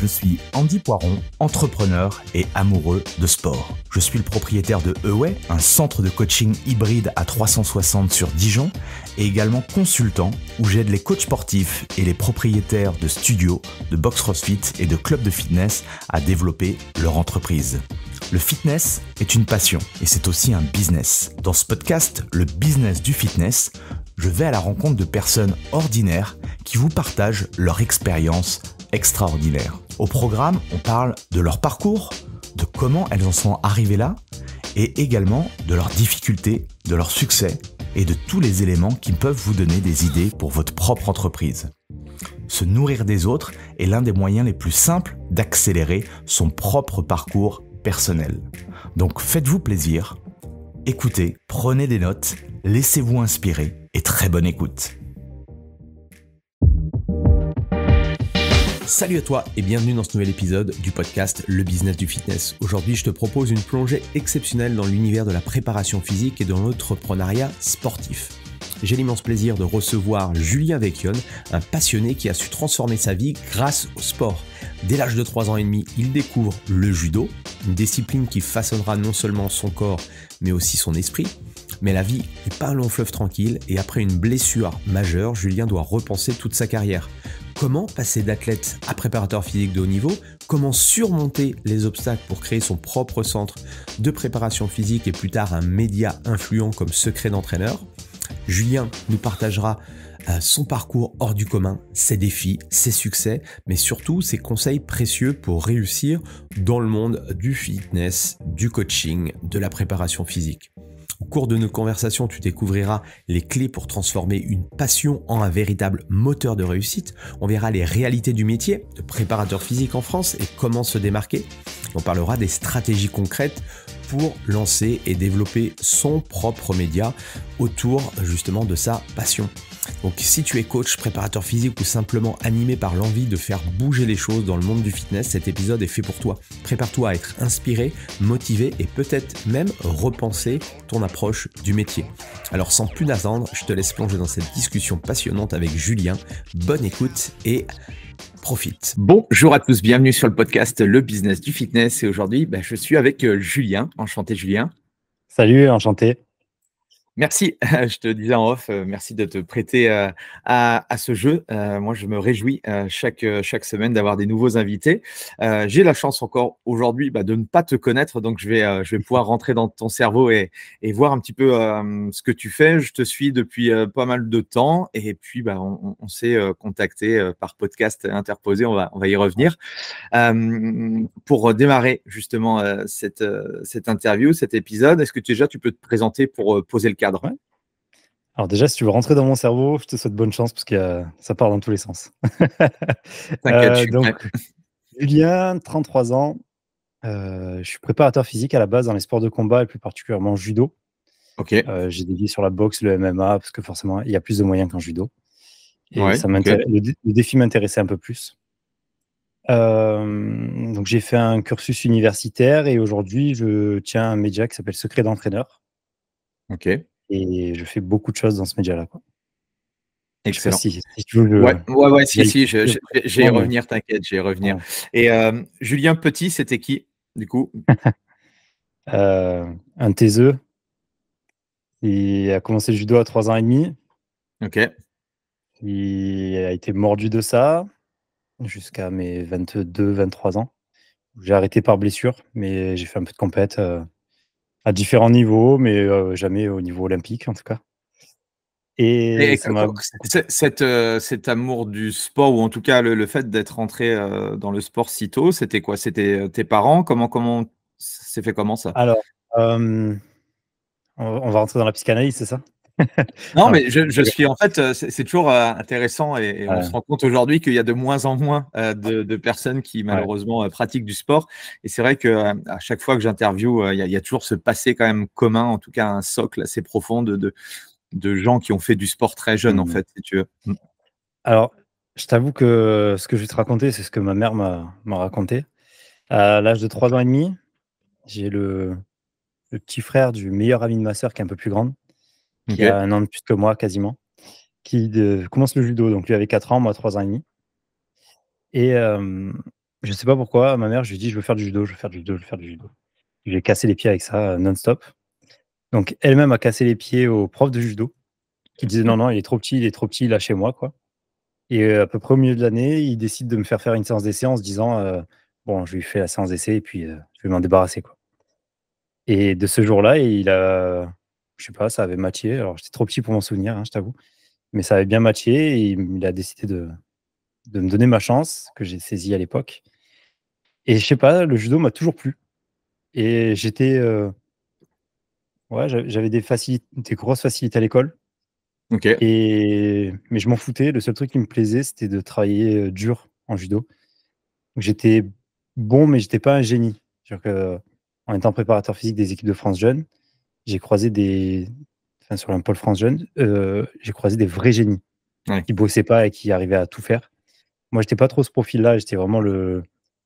suis Andy Poiron, entrepreneur et amoureux de sport. Je suis le propriétaire de Away, un centre de coaching hybride à 360 sur Dijon, et également consultant où j'aide les coachs sportifs et les propriétaires de studios, de box CrossFit et de clubs de fitness à développer leur entreprise. Le fitness est une passion et c'est aussi un business. Dans ce podcast, le business du fitness, je vais à la rencontre de personnes ordinaires qui vous partagent leur expérience extraordinaire. Au programme, on parle de leur parcours, de comment elles en sont arrivées là, et également de leurs difficultés, de leurs succès et de tous les éléments qui peuvent vous donner des idées pour votre propre entreprise. Se nourrir des autres est l'un des moyens les plus simples d'accélérer son propre parcours personnel. Donc faites-vous plaisir, écoutez, prenez des notes, laissez-vous inspirer et très bonne écoute. Salut à toi et bienvenue dans ce nouvel épisode du podcast Le Business du Fitness. Aujourd'hui, je te propose une plongée exceptionnelle dans l'univers de la préparation physique et de l'entrepreneuriat sportif. J'ai l'immense plaisir de recevoir Julien Vecchione, un passionné qui a su transformer sa vie grâce au sport. Dès l'âge de 3 ans et demi, il découvre le judo, une discipline qui façonnera non seulement son corps, mais aussi son esprit. Mais la vie n'est pas un long fleuve tranquille et après une blessure majeure, Julien doit repenser toute sa carrière. Comment passer d'athlète à préparateur physique de haut niveau? Comment surmonter les obstacles pour créer son propre centre de préparation physique et plus tard un média influent comme secret d'entraîneur? Julien nous partagera son parcours hors du commun, ses défis, ses succès, mais surtout ses conseils précieux pour réussir dans le monde du fitness, du coaching, de la préparation physique. Au cours de nos conversations, tu découvriras les clés pour transformer une passion en un véritable moteur de réussite. On verra les réalités du métier de préparateur physique en France et comment se démarquer. On parlera des stratégies concrètes pour lancer et développer son propre média autour justement de sa passion. Donc si tu es coach, préparateur physique ou simplement animé par l'envie de faire bouger les choses dans le monde du fitness, cet épisode est fait pour toi. Prépare-toi à être inspiré, motivé et peut-être même repenser ton approche du métier. Alors sans plus attendre, je te laisse plonger dans cette discussion passionnante avec Julien. Bonne écoute et profite. Bonjour à tous, bienvenue sur le podcast Le Business du Fitness et aujourd'hui je suis avec Julien. Enchanté Julien. Salut, enchanté. Merci, je te disais en off, merci de te prêter à ce jeu. Moi, je me réjouis chaque semaine d'avoir des nouveaux invités. J'ai la chance encore aujourd'hui de ne pas te connaître, donc je vais pouvoir rentrer dans ton cerveau et voir un petit peu ce que tu fais. Je te suis depuis pas mal de temps et puis on s'est contacté par podcast interposé, on va y revenir. Pour démarrer justement cette interview, cet épisode, est-ce que déjà tu peux te présenter pour poser le cadre? Ouais. Alors déjà, si tu veux rentrer dans mon cerveau, je te souhaite bonne chance parce que ça part dans tous les sens. T'inquiète, je suis prêt. Julien, 33 ans, je suis préparateur physique à la base dans les sports de combat et plus particulièrement judo. Ok. J'ai dédié sur la boxe, le MMA parce que forcément, il y a plus de moyens qu'en judo. Et Ouais, le défi m'intéressait un peu plus. Donc j'ai fait un cursus universitaire et aujourd'hui, je tiens un média qui s'appelle Secret d'entraîneur. Ok. Et je fais beaucoup de choses dans ce média-là, quoi. Excellent. Je sais pas si tu veux Ouais, si, j'ai y revenir, t'inquiète, j'ai y revenir. Ouais. Et Julien Petit, c'était qui, du coup? Un taiseux. Il a commencé le judo à 3 ans et demi. Ok. Il a été mordu de ça jusqu'à mes 22, 23 ans. J'ai arrêté par blessure, mais j'ai fait un peu de compète à différents niveaux, mais jamais au niveau olympique, en tout cas. Et ça m'a... Cet amour du sport, ou en tout cas le fait d'être rentré dans le sport si tôt, c'était quoi? C'était tes parents? Comment c'est fait, comment ça? Alors, on va rentrer dans la psychanalyse, c'est ça? Non, Non. mais je suis en fait, c'est toujours intéressant et on se rend compte aujourd'hui qu'il y a de moins en moins de personnes qui malheureusement pratiquent du sport. Et c'est vrai que à chaque fois que j'interviewe, il y a toujours ce passé quand même commun, en tout cas un socle assez profond de gens qui ont fait du sport très jeune, en fait, si tu veux. Alors, je t'avoue que ce que je vais te raconter, c'est ce que ma mère m'a raconté. À l'âge de 3 ans et demi, j'ai le petit frère du meilleur ami de ma sœur qui est un peu plus grande, qui a 1 an de plus que moi quasiment, qui commence le judo. Donc lui avait 4 ans, moi 3 ans et demi. Et Je sais pas pourquoi, à ma mère, je lui ai dit: «Je veux faire du judo, je veux faire du judo, je veux faire du judo». J'ai cassé les pieds avec ça, non-stop. Donc elle-même a cassé les pieds au prof de judo qui disait: «Non, non, il est trop petit, lâchez-moi, quoi». Et à peu près au milieu de l'année, il décide de me faire faire une séance d'essai en se disant, «Bon, je lui fais la séance d'essai et puis, je vais m'en débarrasser, quoi». Et de ce jour-là, je sais pas, ça avait matché. Alors j'étais trop petit pour m'en souvenir, hein, je t'avoue, mais ça avait bien matché et il a décidé de me donner ma chance que j'ai saisie à l'époque. Et je sais pas, le judo m'a toujours plu et ouais, j'avais des grosses facilités à l'école OK. mais je m'en foutais. Le seul truc qui me plaisait, c'était de travailler, dur en judo. Donc j'étais bon, mais j'étais pas un génie. C'est-à-dire qu'en étant préparateur physique des équipes de France jeunes, j'ai croisé sur un pôle France jeunes, j'ai croisé des vrais génies Ouais. qui bossaient pas et qui arrivaient à tout faire. Moi, j'étais pas trop ce profil-là, j'étais vraiment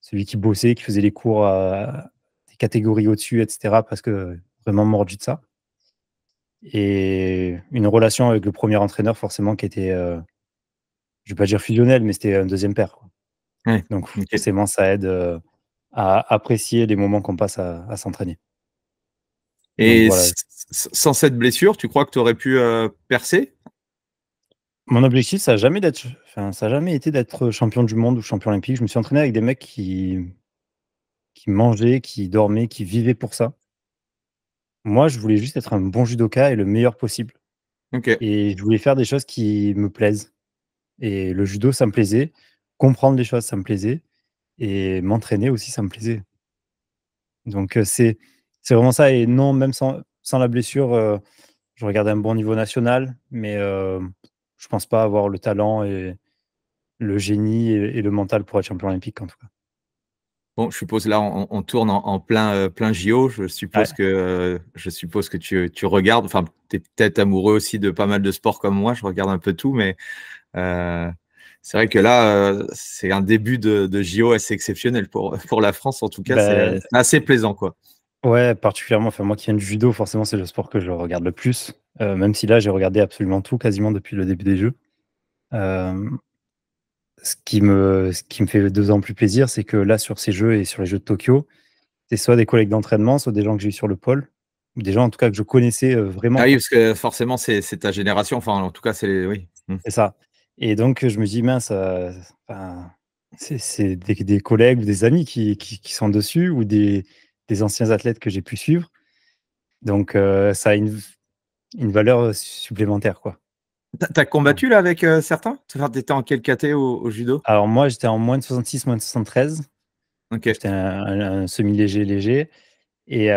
celui qui bossait, qui faisait les cours à des catégories au-dessus et cetera parce que vraiment mordu de ça. Et une relation avec le premier entraîneur forcément qui était, je vais pas dire fusionnelle, mais c'était un deuxième père, quoi. Ouais. Donc OK. forcément ça aide, à apprécier les moments qu'on passe à s'entraîner. Donc Et voilà. sans cette blessure, tu crois que tu aurais pu, percer? Mon objectif, ça a jamais été d'être champion du monde ou champion olympique. Je me suis entraîné avec des mecs qui mangeaient, qui dormaient, qui vivaient pour ça. Moi, je voulais juste être un bon judoka et le meilleur possible OK. et je voulais faire des choses qui me plaisent et le judo, ça me plaisait. Comprendre les choses, ça me plaisait et m'entraîner aussi, ça me plaisait. Donc c'est vraiment ça et non, même sans la blessure, je regardais un bon niveau national, mais je pense pas avoir le talent et le génie et le mental pour être champion olympique, en tout cas. Bon, je suppose là, on tourne en plein, plein JO. Ouais, Je suppose que tu regardes, enfin, tu es peut-être amoureux aussi de pas mal de sports comme moi, je regarde un peu tout, mais heu, c'est vrai que là, c'est un début de JO assez exceptionnel pour la France en tout cas, bah, c'est assez plaisant, quoi. ouais, particulièrement, enfin, moi qui viens du judo, forcément, c'est le sport que je regarde le plus, même si là, j'ai regardé absolument tout, quasiment depuis le début des jeux. Hem, ce qui me fait 2 ans plus plaisir, c'est que là, sur ces jeux et sur les jeux de Tokyo, c'est soit des collègues d'entraînement, soit des gens que j'ai eu sur le pôle, ou des gens, en tout cas, que je connaissais, Ah vraiment, oui, quoi. parce que forcément, c'est ta génération, enfin, en tout cas, c'est oui. Mmh. C'est ça. Et donc je me dis: «Mince, enfin, c'est des collègues ou des amis qui sont dessus ou des anciens athlètes que j'ai pu suivre». Donc ça a une valeur, supplémentaire, quoi. Tu as Donc combattu là avec, certains? Enfin, tu étais en quelle caté au judo? alors moi, j'étais en moins de 66, moins de 73. Donc OK. j'étais un semi-léger, léger et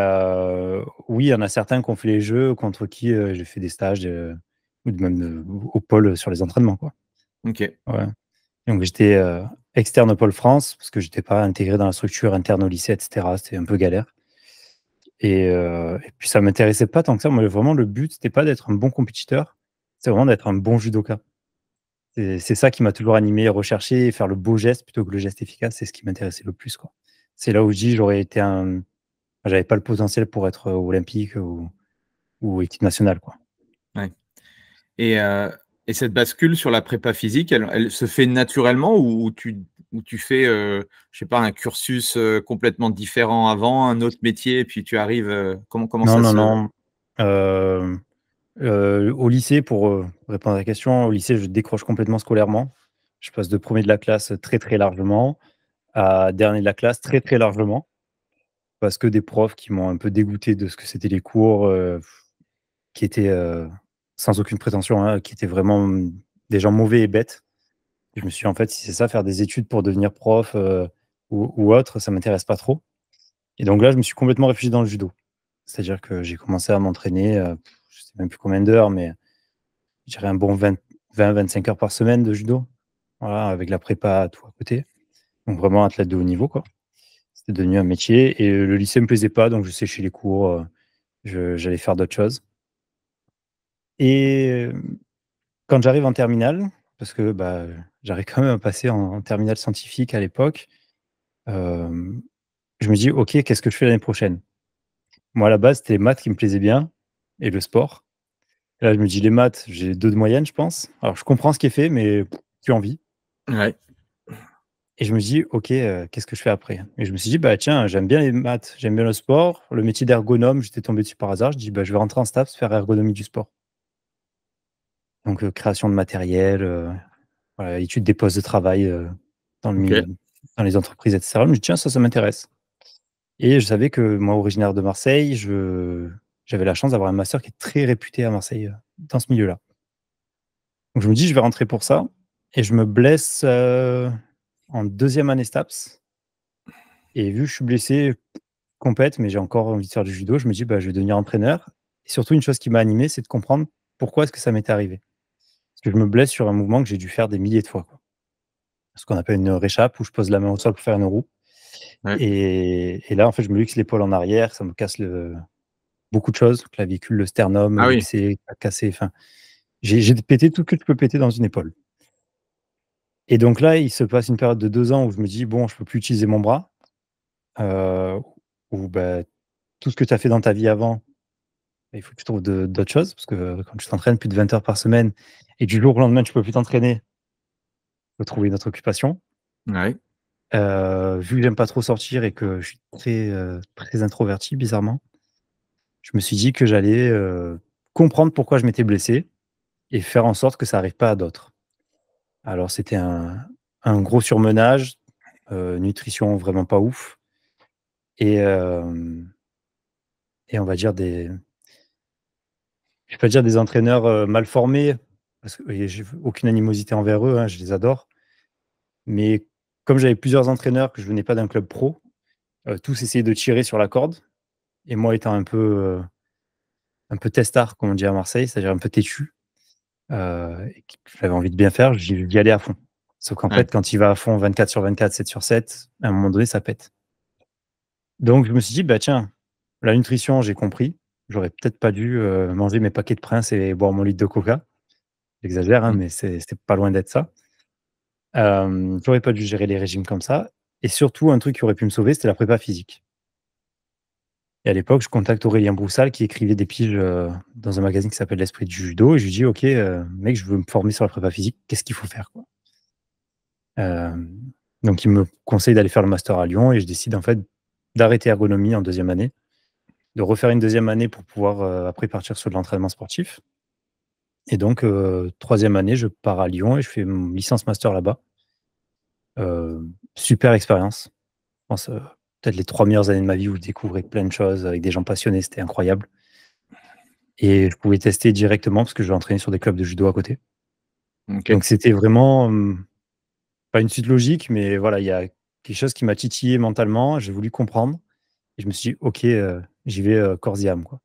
oui, il y en a certains qui ont fait les jeux contre qui, j'ai fait des stages, ou même, au pôle, sur les entraînements, quoi. OK. Ouais. Donc j'étais, externe au pôle France parce que j'étais pas intégré dans la structure interne au lycée et cetera, c'était un peu galère et puis ça m'intéressait pas tant que ça. Moi, vraiment le but, c'était pas d'être un bon compétiteur, c'est vraiment d'être un bon judoka. C'est ça qui m'a toujours animé, rechercher et faire le beau geste plutôt que le geste efficace, c'est ce qui m'intéressait le plus, quoi. C'est là où je dis j'aurais été un j'avais pas le potentiel pour être, olympique ou équipe nationale, quoi. Ouais. Et cette bascule sur la prépa physique, elle se fait naturellement ou tu fais, je sais pas, un cursus, complètement différent avant, un autre métier et puis tu arrives, comment Non, ça non, se non, hem, au lycée pour, répondre à la question, au lycée, je décroche complètement scolairement. Je passe de premier de la classe très, très largement à dernier de la classe très, très largement parce que des profs qui m'ont un peu dégoûté de ce que c'était les cours, qui étaient, sans aucune prétention, hein, qui étaient vraiment, des gens mauvais et bêtes. Je me suis dit: «En fait, si c'est ça, faire des études pour devenir prof, ou autre, ça m'intéresse pas trop». Et donc là, je me suis complètement réfugié dans le judo. C'est-à-dire que j'ai commencé à m'entraîner, je sais même plus combien d'heures, mais je dirais un bon 20-25 heures par semaine de judo. Voilà, avec la prépa, tout à côté. Donc vraiment athlète de haut niveau, quoi. C'était devenu un métier et le lycée me plaisait pas, donc je séchais les cours, j'allais faire d'autres choses et quand j'arrive en terminale, parce que, bah, j'arrive quand même à passer en terminale scientifique à l'époque, hem, je me dis: «OK, qu'est-ce que je fais l'année prochaine?» Moi, à la base, c'était les maths qui me plaisaient bien et le sport. Là, je me dis: «Les maths, j'ai 2 de moyenne, je pense». Alors je comprends ce qui est fait, mais plus envie. ouais. Et je me dis: «OK, qu'est-ce que je fais après?» Et je me suis dit: «Bah, tiens, j'aime bien les maths, j'aime bien le sport». Le métier d'ergonome, j'étais tombé dessus par hasard. Je dis: «Bah, je vais rentrer en STAPS, faire ergonomie du sport». Donc, création de matériel, voilà, étude des postes de travail, dans le OK. mi dans les entreprises et cetera. Je me dis: «Tiens, ça m'intéresse». Et je savais que moi, originaire de Marseille, j'avais la chance d'avoir un master qui est très réputé à Marseille, dans ce milieu-là. Donc je me dis: «Je vais rentrer pour ça» et je me blesse, en deuxième année STAPS et vu que je suis blessé, compète, mais j'ai encore envie de faire du judo, je me dis: «Bah, je vais devenir entraîneur» et surtout une chose qui m'a animé, c'est de comprendre pourquoi est-ce que ça m'était arrivé. Parce que je me blesse sur un mouvement que j'ai dû faire des milliers de fois, quoi. Ce qu'on appelle une réchappe où je pose la main au sol pour faire une roue Ouais. et là, en fait, je me luxe l'épaule en arrière, ça me casse beaucoup de choses, clavicule, le sternum, Ah oui. luxé, cassé, enfin, j'ai pété tout ce que tu peux péter dans une épaule. Et donc là, il se passe une période de 2 ans où je me dis: «Bon, je peux plus utiliser mon bras», heu, où, bah, tout ce que tu as fait dans ta vie avant, il faut que tu trouves d'autres choses parce que quand tu t'entraînes plus de 20 heures par semaine et du jour au lendemain, tu peux plus t'entraîner, faut trouver une autre occupation. Ouais. Vu que j'aime pas trop sortir et que je suis très introverti bizarrement, je me suis dit que j'allais, comprendre pourquoi je m'étais blessé et faire en sorte que ça arrive pas à d'autres. Alors c'était un gros surmenage, nutrition vraiment pas ouf et on va dire je vais pas dire des entraîneurs, mal formés parce que et j'ai aucune animosité envers eux, hein, je les adore. Mais comme j'avais plusieurs entraîneurs, que je venais pas d'un club pro, tous essayaient de tirer sur la corde et moi étant un peu testard comme on dit à Marseille, c'est-à-dire un peu têtu, et que j'avais envie de bien faire, j'y allais à fond. Sauf qu'en Ouais. fait, quand tu y vas à fond 24/24, 7/7, à un moment donné, ça pète. Donc je me suis dit: «Bah, tiens, la nutrition, j'ai compris. J'aurais peut-être pas dû, manger mes paquets de Princes et boire mon litre de coca». J'exagère, hein, Mmh. mais c'est pas loin d'être ça. J'aurais pas dû gérer les régimes comme ça et surtout un truc qui aurait pu me sauver, c'était la prépa physique et à l'époque, je contacte Aurélien Broussal qui écrivait des piges, dans un magazine qui s'appelle L'Esprit du judo et je lui dis: «OK, mec, je veux me former sur la prépa physique, qu'est-ce qu'il faut faire, quoi?» Donc il me conseille d'aller faire le master à Lyon et je décide en fait d'arrêter ergonomie en deuxième année, de refaire une deuxième année pour pouvoir, après partir sur de l'entraînement sportif et donc 3e année, je pars à Lyon et je fais mon licence master là-bas. Super expérience. Je pense, peut-être les 3 meilleures années de ma vie où je découvrais plein de choses avec des gens passionnés, c'était incroyable et je pouvais tester directement parce que je entraîner sur des clubs de judo à côté. OK. Donc c'était vraiment, pas une suite logique, mais voilà, il y a quelque chose qui m'a titillé mentalement, j'ai voulu comprendre et je me suis dit: «OK, j'y vais, corps et âme, quoi».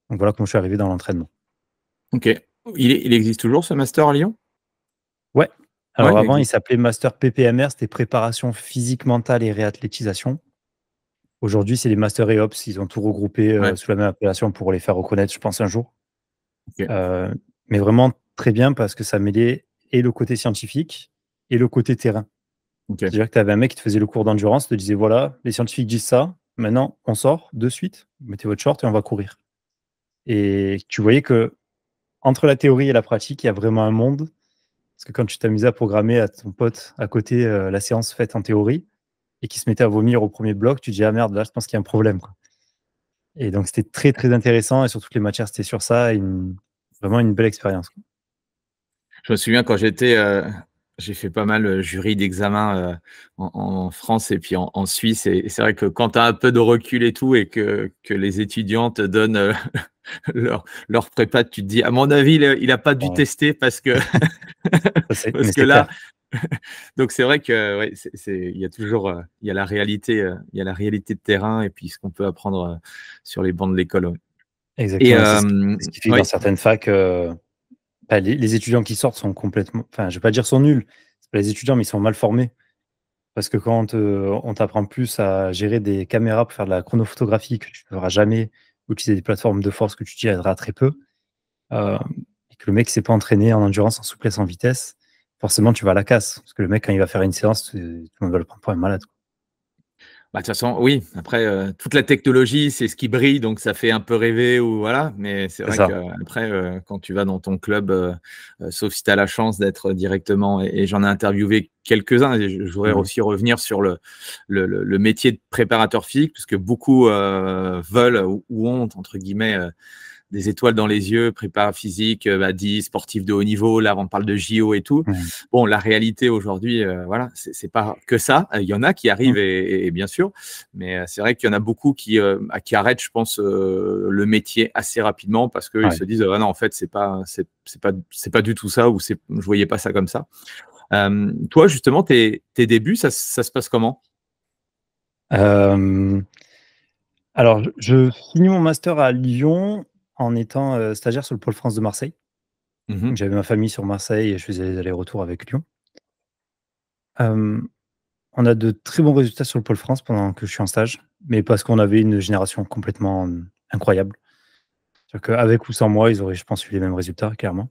Donc voilà comment je suis arrivé dans l'entraînement. OK. Il existe toujours ce master à Lyon? Ouais, Ouais, alors il avant il existe. s'appelait master PPMR, c'était préparation physique, mentale et réathlétisation. Aujourd'hui, c'est les masters EOPS, ils ont tout regroupé, Ouais. sous la même appellation pour les faire reconnaître, je pense, un jour. OK. Heu, mais vraiment très bien parce que ça mêlait et le côté scientifique et le côté terrain. OK. C'est-à-dire que tu avais un mec qui te faisait le cours d'endurance, te disait: «Voilà, les scientifiques disent ça, maintenant on sort de suite, vous mettez votre short et on va courir». Et tu voyais que entre la théorie et la pratique, il y a vraiment un monde. Parce que quand tu t'amusais à programmer à ton pote à côté, la séance faite en théorie et qui se mettait à vomir au premier bloc, tu te dis: «Ah merde, là je pense qu'il y a un problème, quoi». Et donc c'était très, très intéressant et sur toutes les matières, c'était sur ça, vraiment une belle expérience, quoi. Je me souviens quand j'ai fait pas mal, jury d'examen, en France et puis en Suisse et c'est vrai que quand tu as un peu de recul et tout et que les étudiants te donnent, leur prépa, tu te dis: «À mon avis, il a pas dû Ouais, tester parce que ça c'est mais parce que c'est là». clair. Donc c'est vrai que ouais, il y a toujours, il y a la réalité, il y a la réalité de terrain et puis ce qu'on peut apprendre, sur les bancs de l'école, ouais. Et Exactement et c'est ce qui fait que dans oui, certaines facs, bah, les étudiants qui sortent sont complètement enfin, je vais pas dire sont nuls, c'est pas les étudiants, mais ils sont mal formés. Parce que quand, on t'apprend plus à gérer des caméras pour faire de la chronophotographie que tu ne feras jamais, ou utiliser des plateformes de force que tu utiliseras très peu, heu, et que le mec s'est pas entraîné en endurance, en souplesse, en vitesse, forcément tu vas à la casse. Parce que le mec quand il va faire une séance, tout le monde va le prendre pour un malade, quoi. Bah, de toute façon, oui, après, toute la technologie, c'est ce qui brille, donc ça fait un peu rêver ou voilà, mais c'est C'est vrai ça. qu'après, quand tu vas dans ton club, sauf si tu as la chance d'être directement et j'en ai interviewé quelques-uns et je voudrais Mmh. aussi revenir sur le métier de préparateur physique, parce que beaucoup, veulent ou «ont» entre guillemets, des étoiles dans les yeux, prépa physique, 10, sportif de haut niveau. Là, on parle de JO et tout. Mmh. Bon, la réalité aujourd'hui, voilà, c'est pas que ça. Il y en a qui arrivent Mmh. et bien sûr, mais c'est vrai qu'il y en a beaucoup qui arrêtent, je pense, le métier assez rapidement parce qu'ils Ouais. se disent ah non, en fait, c'est pas du tout ça ou je voyais pas ça comme ça. Toi, justement, tes débuts, ça se passe comment? Hem, alors je finis mon master à Lyon en étant, stagiaire sur le pôle France de Marseille. Mmh. J'avais ma famille sur Marseille et je faisais les allers-retours avec Lyon. Hem, on a de très bons résultats sur le pôle France pendant que je suis en stage, mais parce qu'on avait une génération complètement, incroyable. C'est-à-dire qu'avec ou sans moi, ils auraient, je pense, eu les mêmes résultats, clairement.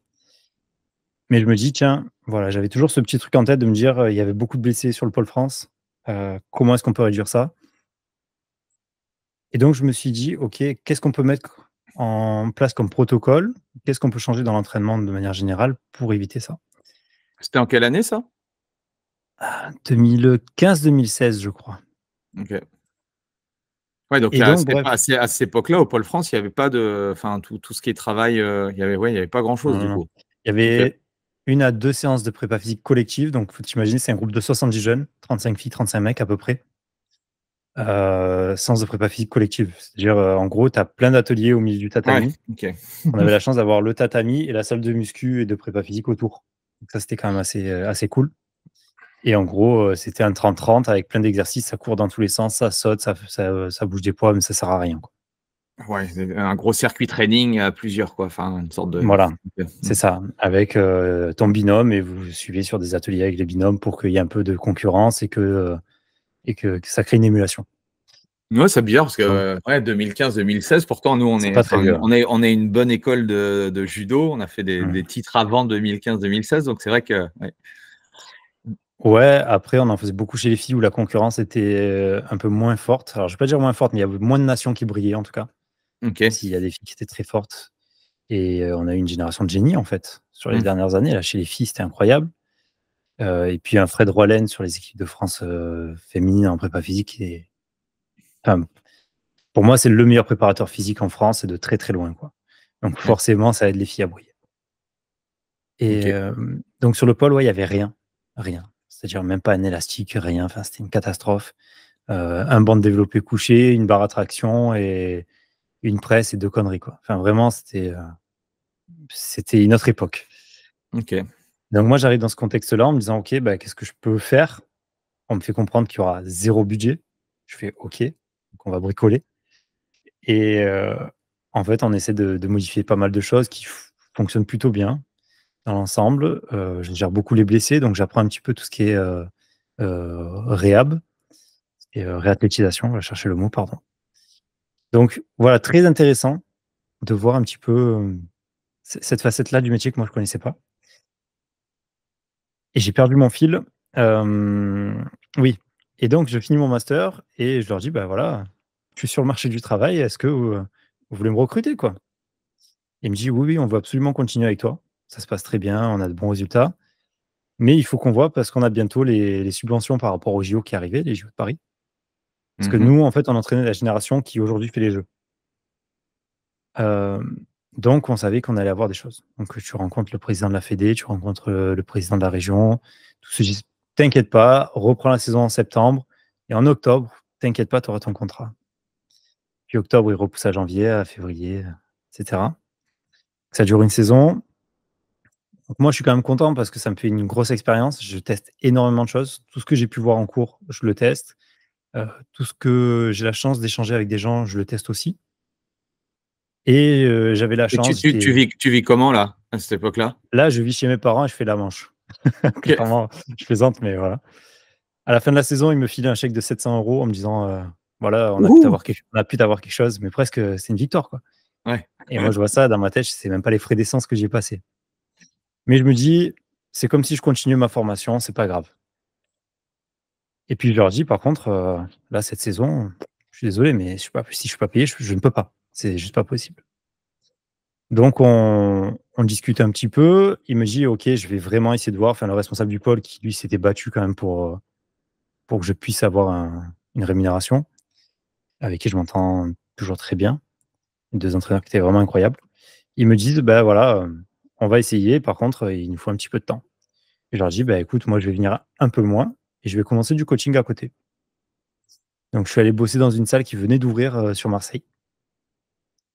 Mais je me dis: «Tiens», voilà, j'avais toujours ce petit truc en tête de me dire, il y avait beaucoup de blessés sur le pôle France, comment est-ce qu'on peut réduire ça? Et donc je me suis dit: «OK, qu'est-ce qu'on peut mettre en place comme protocole? Qu'est-ce qu'on peut changer dans l'entraînement de manière générale pour éviter ça?» C'était en quelle année ça? 2015-2016, je crois. OK. Ouais, donc Et là, donc c'est bref, pas à cette époque-là, au Pôle France, il y avait pas de enfin, tout ce qui est travail, il y avait pas grand-chose non, du non, non. coup? Il y OK. avait 1 à 2 séances de prépa physique collective, donc faut t'imaginer, c'est un groupe de 70 jeunes, 35 filles, 35 mecs à peu près, séance de prépa physique collective. C'est-à-dire, en gros, tu as plein d'ateliers au milieu du Ouais, tatami. OK. On avait la chance d'avoir le tatami et la salle de muscu et de prépa physique autour. Donc ça, c'était quand même assez cool. Et en gros, c'était un 30-30 avec plein d'exercices, ça court dans tous les sens, ça saute, ça bouge des poids, mais ça sert à rien, quoi. Ouais, un gros circuit training à plusieurs quoi, enfin une sorte de Voilà, OK. c'est ça, avec, ton binôme et vous suivez sur des ateliers avec les binômes pour qu'il y ait un peu de concurrence et que ça crée une émulation. Ouais, c'est bizarre parce que, Donc ouais, 2015-2016 pourtant nous c'est pas très enfin, vieux, hein. on est une bonne école de judo. On a fait des Mmh. titres avant 2015-2016 donc c'est vrai que ouais. Ouais, après on en faisait beaucoup chez les filles où la concurrence était, un peu moins forte. Alors je vais pas dire moins forte, mais il y avait moins de nations qui brillaient en tout cas. Même OK. s'il y a des filles qui étaient très fortes et on a eu une génération de génies en fait, sur les Mmh. dernières années. Là, chez les filles, c'était incroyable. Et puis un Fred Roelen sur les équipes de France, féminines en prépa physique et enfin, pour moi, c'est le meilleur préparateur physique en France et de très, très loin, quoi. Donc Ouais. forcément, ça aide les filles à briller. Et OK. donc sur le pôle, ouais, il y avait rien, rien. C'est-à-dire même pas un élastique, rien, enfin, c'était une catastrophe. Un banc de développé couché, une barre à traction et une presse et 2 conneries, quoi. Enfin vraiment, c'était une autre époque. OK. Donc moi, j'arrive dans ce contexte-là en me disant: «OK, bah, qu'est-ce que je peux faire?» On me fait comprendre qu'il y aura zéro budget. Je fais: «OK», donc on va bricoler et en fait, on essaie de modifier pas mal de choses qui fonctionnent plutôt bien dans l'ensemble. Je gère beaucoup les blessés, donc j'apprends un petit peu tout ce qui est, réhab et réathlétisation, on va chercher le mot, pardon. Donc voilà, très intéressant de voir un petit peu, cette facette-là du métier que moi je connaissais pas et j'ai perdu mon fil. Oui, et donc je finis mon master et je leur dis: «Bah, voilà, je suis sur le marché du travail, est-ce que, vous voulez me recruter, quoi?» Il me dit: «Oui, oui, on veut absolument continuer avec toi. Ça se passe très bien, on a de bons résultats, mais il faut qu'on voit parce qu'on a bientôt les subventions par rapport aux JO qui arrivaient, les JO de Paris». Parce que Mmh. nous, en fait, on entraînait la génération qui aujourd'hui fait les jeux. Hem, donc on savait qu'on allait avoir des choses. Donc tu rencontres le président de la fédé, tu rencontres, le président de la région, tous se disent: «T'inquiète pas, reprends la saison en septembre et en octobre, t'inquiète pas, tu auras ton contrat». Puis octobre, il repousse à janvier, à février, et cetera. Ça dure une saison. Donc moi, je suis quand même content parce que ça me fait une grosse expérience. Je teste énormément de choses. Tout ce que j'ai pu voir en cours, je le teste. Tout ce que j'ai la chance d'échanger avec des gens, je le teste aussi. Et j'avais la Et chance, j'étais tu vis comment là, à cette époque-là? là, je vis chez mes parents et je fais la manche. OK. Clairement, je plaisante, mais voilà. À la fin de la saison, ils me filaient un chèque de 700 € en me disant, «Voilà, Wouhou! on a pu t'avoir quelque chose», mais presque, c'est une victoire, quoi. Ouais. Et moi, je vois ça dans ma tête, je sais même pas les frais d'essence que j'ai passés. Mais je me dis: «C'est comme si je continuais ma formation, c'est pas grave». Et puis je leur dis, par contre, là, cette saison, je suis désolé, mais si je suis pas payé, je ne peux pas. C'est juste pas possible. Donc on discute un petit peu. Il me dit, OK, je vais vraiment essayer de voir. Enfin, le responsable du pôle qui, lui, s'était battu quand même pour que je puisse avoir une rémunération, avec qui je m'entends toujours très bien. Les 2 entraîneurs qui étaient vraiment incroyables. Ils me disent: «Bah, voilà, on va essayer. Par contre, il nous faut un petit peu de temps». Et je leur dis: «Bah, écoute, moi, je vais venir un peu moins et je vais commencer du coaching à côté». Donc je suis allé bosser dans une salle qui venait d'ouvrir, sur Marseille,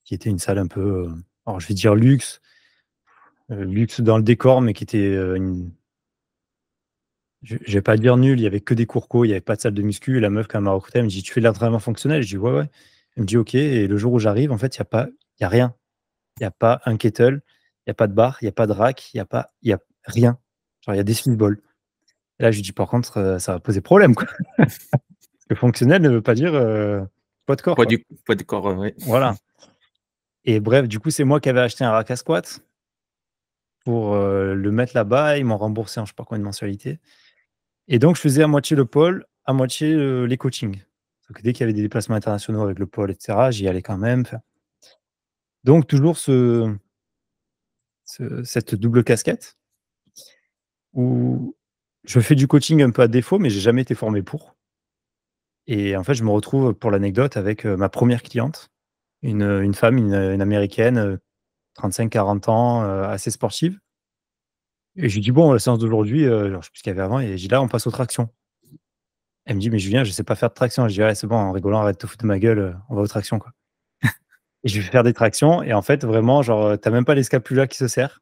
qui était une salle un peu, alors je vais dire luxe dans le décor, mais qui était, une je vais pas dire nul, il y avait que des cours co, il y avait pas de salle de muscu et la meuf quand elle m'a recruté, elle me dit: «Tu fais de l'entraînement fonctionnel?» Je dis: «Ouais, ouais». Elle me dit: «OK» et le jour où j'arrive, en fait, il y a rien. Il y a pas un kettle, il y a pas de barre, il y a pas de rack, il y a rien. Genre, il y a des small et là, je lui dis: «Par contre, ça va poser problème, quoi». Parce que fonctionnel ne veut pas dire, poids de corps, quoi. Poids du corps, oui. Voilà et bref, du coup, c'est moi qui avais acheté un rack à squat pour, le mettre là-bas. Ils m'ont remboursé en je sais pas combien de mensualité et donc je faisais à moitié le pôle, à moitié, les coachings. Donc dès qu'il y avait des déplacements internationaux avec le pôle et cetera, j'y allais quand même, enfin donc toujours cette double casquette où je fais du coaching un peu à défaut, mais j'ai jamais été formé pour et en fait, je me retrouve pour l'anecdote avec, ma première cliente, une femme, une américaine, 35-40 ans, assez sportive et je lui dis: «Bon, la séance d'aujourd'hui», alors je sais plus ce qu'il y avait avant et je dis: «Là, on passe aux tractions». Elle me dit: «Mais Julien, je sais pas faire de traction». Je dis: «Ouais, c'est bon, en rigolant, arrête de te foutre de ma gueule, on va aux tractions, quoi» et je lui fais faire des tractions et en fait, vraiment, genre, tu même pas les scapulas qui se serrent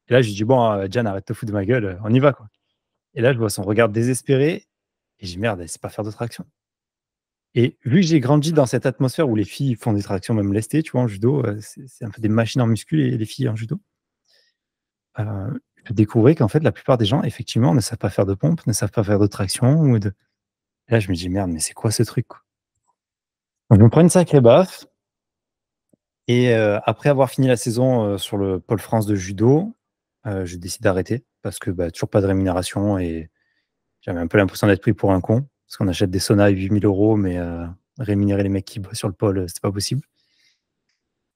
et là, je lui dis: «Bon, Diane, arrête de te foutre de ma gueule, on y va, quoi» et là, je vois son regard désespéré et je dis: «Merde, elle sait pas faire de traction». Et vu que j'ai grandi dans cette atmosphère où les filles font des tractions même lestées, tu vois, en judo, c'est un peu des machines en muscu les filles en judo. Je découvrais qu'en fait la plupart des gens effectivement ne savent pas faire de pompe, ne savent pas faire de traction ou de et là je me dis: «Merde, mais c'est quoi ce truc, quoi?» Donc je me prends une sacrée baffe et après avoir fini la saison, sur le pôle France de judo, je décide d'arrêter parce que, bah, toujours pas de rémunération et j'avais un peu l'impression d'être pris pour un con. Parce qu'on achète des saunas à 8 000 € mais rémunérer les mecs qui bossent sur le pôle, c'était pas possible.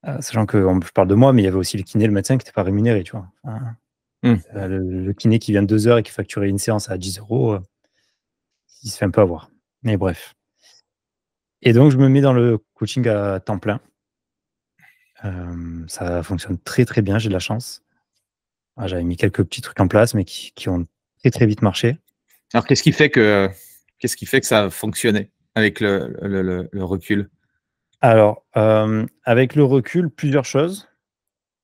Sachant que je parle de moi, mais il y avait aussi le kiné, le médecin qui n'était pas rémunéré, tu vois? Enfin, le kiné qui vient 2 heures et qui facturait une séance à 10 €, il se fait un peu avoir. Mais bref et donc je me mets dans le coaching à temps plein. Ça fonctionne très, très bien, j'ai de la chance. J'avais mis quelques petits trucs en place, mais qui ont très, très vite marché. Alors, qu'est-ce qui fait que ça a fonctionné avec le recul? Alors, avec le recul, plusieurs choses.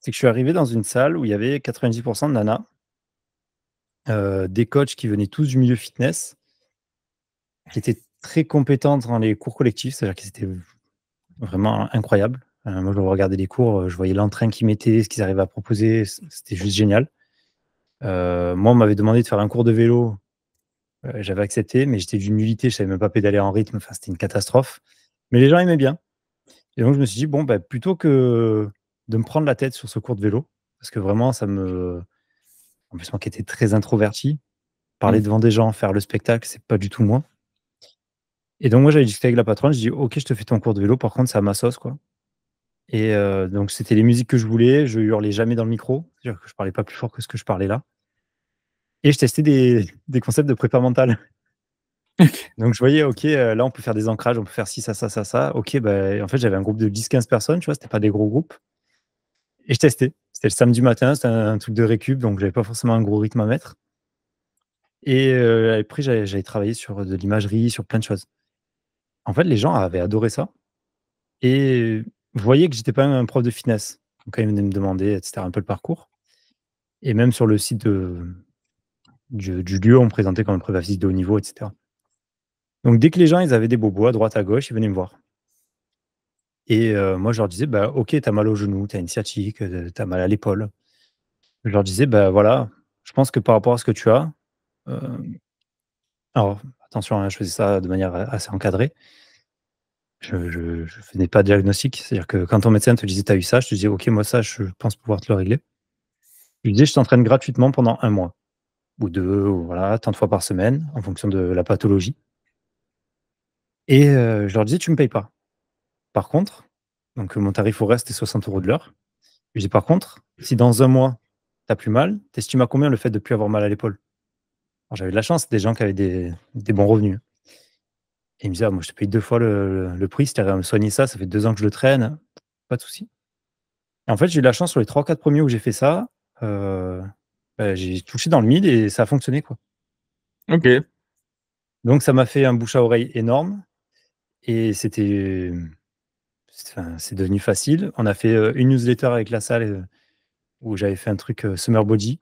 C'est que je suis arrivé dans une salle où il y avait 90 de nanas, des coachs qui venaient tous du milieu fitness, qui étaient très compétentes dans les cours collectifs, c'est-à-dire qu'ils étaient vraiment incroyables. Moi, je regardais les cours, je voyais l'entrain qu'ils mettaient, ce qu'ils arrivaient à proposer, c'était juste génial. Moi, on m'avait demandé de faire un cours de vélo, j'avais accepté, mais j'étais d'une nullité, je savais même pas pédaler en rythme, enfin, c'était une catastrophe. Mais les gens aimaient bien et donc je me suis dit: «Bon, bah, plutôt que de me prendre la tête sur ce cours de vélo», parce que vraiment en plus, moi qui étais très introverti, parler Mmh. devant des gens, faire le spectacle, c'est pas du tout moi. Et donc moi, j'avais discuté avec la patronne, je dis: «OK, je te fais ton cours de vélo, par contre, c'est à ma sauce, quoi». Et donc c'était les musiques que je voulais, je hurlais jamais dans le micro, c'est-à-dire que je parlais pas plus fort que ce que je parlais là. Et je testais des concepts de prépa mentale. Donc je voyais, OK, là, on peut faire des ancrages, on peut faire ci, ça, ça, ça, ça. OK, bah, en fait, j'avais un groupe de 10-15 personnes, tu vois? C'était pas des gros groupes et je testais. C'était le samedi matin, c'était un truc de récup, donc j'avais pas forcément un gros rythme à mettre et après j'avais travaillé sur de l'imagerie, sur plein de choses. En fait, les gens avaient adoré ça et voyaient que j'étais pas un prof de fitness. Donc quand ils venaient me demander et cetera un peu le parcours et même sur le site du lieu, on me présentait comme un prépa physique de haut niveau et cetera. Donc dès que les gens, ils avaient des bobos à droite, à gauche, ils venaient me voir et moi je leur disais: «Bah, OK, tu as mal au genou, tu as une sciatique, tu as mal à l'épaule». Je leur disais: «Bah, voilà, je pense que par rapport à ce que tu as», hem, alors attention, hein, je faisais ça de manière assez encadrée. Je faisais pas de diagnostic, c'est-à-dire que quand ton médecin te disait: «Tu as eu ça», je te disais: «OK, moi ça, je pense pouvoir te le régler». Je lui disais: «Je t'entraîne gratuitement pendant un mois». ou 2, ou voilà, tant de fois par semaine, en fonction de la pathologie. Et je leur disais: «Tu me payes pas. Par contre», donc mon tarif horaire, c'était 60 € de l'heure. Je dis: «Par contre, si dans un mois, tu as plus mal, tu estimes à combien le fait de plus avoir mal à l'épaule?» Alors j'avais de la chance, des gens qui avaient des bons revenus. Et il me disait: «Ah moi je te paye 2 fois le prix, si tu arrives à me soigner ça, ça fait 2 ans que je le traîne, pas de souci». Et en fait, j'ai eu de la chance sur les 3-4 premiers où j'ai fait ça, heu, j'ai touché dans le mille et ça a fonctionné, quoi. OK. Donc ça m'a fait un bouche à oreille énorme et c'est devenu facile. On a fait, une newsletter avec la salle, où j'avais fait un truc, Summer Body,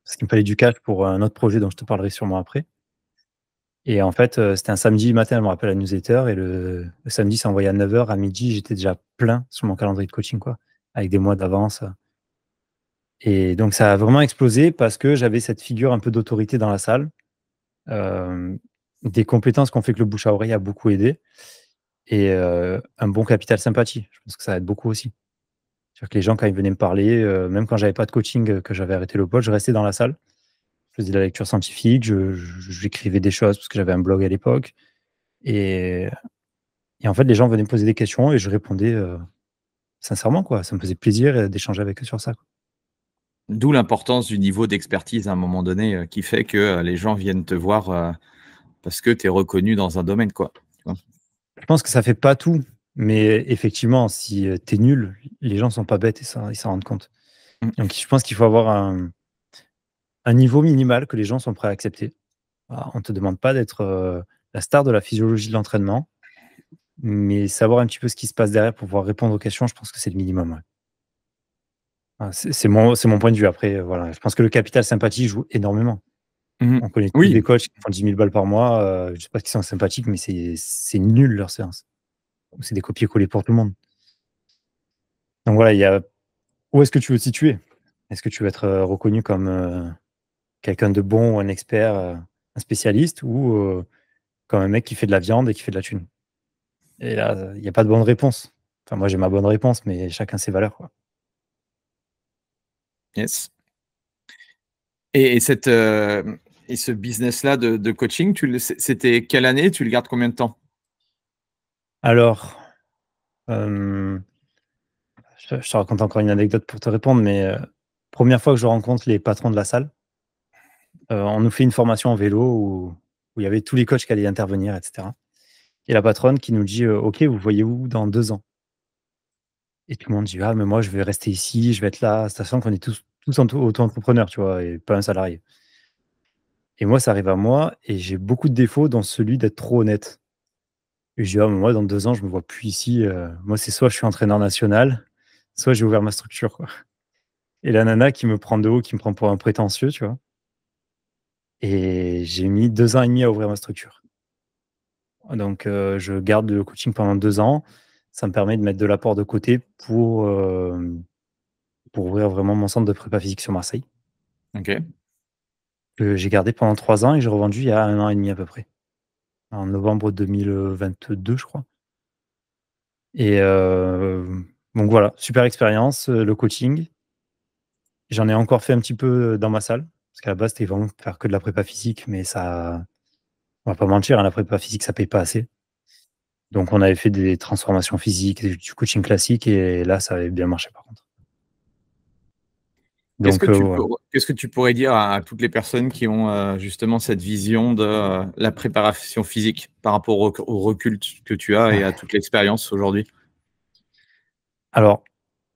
parce qu'il me fallait du cash pour un autre projet dont je te parlerai sûrement après. Et en fait, c'était un samedi matin, je me rappelle, la newsletter, et le samedi, c'est envoyé à 9 h. À midi, j'étais déjà plein sur mon calendrier de coaching, quoi, avec des mois d'avance. Et donc ça a vraiment explosé parce que j'avais cette figure un peu d'autorité dans la salle, hem, des compétences qui ont fait que le bouche à oreille a beaucoup aidé, et un bon capital sympathie. Je pense que ça aide beaucoup aussi. C'est-à-dire que les gens, quand ils venaient me parler, même quand j'avais pas de coaching, que j'avais arrêté le pôle, je restais dans la salle. Je faisais de la lecture scientifique, j'écrivais des choses parce que j'avais un blog à l'époque, et en fait, les gens venaient me poser des questions et je répondais, sincèrement, quoi. Ça me faisait plaisir, d'échanger avec eux sur ça, quoi. D'où l'importance du niveau d'expertise à un moment donné, qui fait que, les gens viennent te voir, parce que tu es reconnu dans un domaine, quoi. Tu vois? Je pense que ça fait pas tout, mais effectivement, si, tu es nul, les gens sont pas bêtes et ça ils s'en rendent compte. Mmh. Donc je pense qu'il faut avoir un niveau minimal que les gens sont prêts à accepter. Voilà, on te demande pas d'être, la star de la physiologie de l'entraînement, mais savoir un petit peu ce qui se passe derrière pour pouvoir répondre aux questions, je pense que c'est le minimum, ouais. Ah, c'est mon point de vue. Après, voilà, je pense que le capital sympathie joue énormément. Mmh. On connaît tous Oui. des coachs qui font 10 000 balles par mois, je sais pas qu'ils sont sympathiques, mais c'est nul leur séance. C'est des copier-coller pour tout le monde. Donc voilà, il y a où est-ce que tu veux te situer? Est-ce que tu veux être, reconnu comme, quelqu'un de bon ou un expert, un spécialiste, ou, comme un mec qui fait de la viande et qui fait de la thune? Et là, il y a pas de bonne réponse. Enfin, moi, j'ai ma bonne réponse, mais chacun ses valeurs, quoi. Yes. Et cette, et ce business-là de coaching, c'était quelle année? Tu le gardes combien de temps? Alors, hem, je te raconte encore une anecdote pour te répondre, mais, 1re fois que je rencontre les patrons de la salle, on nous fait une formation en vélo où il y avait tous les coachs qui allaient intervenir, et cetera, et la patronne qui nous dit: «OK, vous voyez où dans 2 ans?» Et tout le monde dit: «Ah mais moi je vais rester ici, je vais être là», sachant qu'on est tous auto-entrepreneurs, tu vois? Et pas un salarié. Et moi, ça arrive à moi et j'ai beaucoup de défauts, dont celui d'être trop honnête. Et je dis: «Ah mais moi dans 2 ans, je me vois plus ici, moi c'est soit je suis entraîneur national, soit j'ai ouvert ma structure, quoi». Et la nana qui me prend de haut, qui me prend pour un prétentieux, tu vois? Et j'ai mis 2 ans et demi à ouvrir ma structure. Donc je garde le coaching pendant 2 ans. Ça me permet de mettre de l'apport de côté pour ouvrir vraiment mon centre de prépa physique sur Marseille, OK. que j'ai gardé pendant 3 ans et que j'ai revendu il y a 1 an et demi à peu près, en novembre 2022, je crois. Et donc voilà, super expérience, le coaching. J'en ai encore fait un petit peu dans ma salle, parce qu'à la base, c'était vraiment faire que de la prépa physique, mais ça, on va pas mentir, hein, la prépa physique, ça paye pas assez. Donc on avait fait des transformations physiques, du coaching classique, et là, ça avait bien marché par contre. Donc ouais. Qu'est-ce que tu pourrais dire à toutes les personnes qui ont, justement cette vision de, la préparation physique par rapport au recul que tu as et à toute l'expérience aujourd'hui? Alors,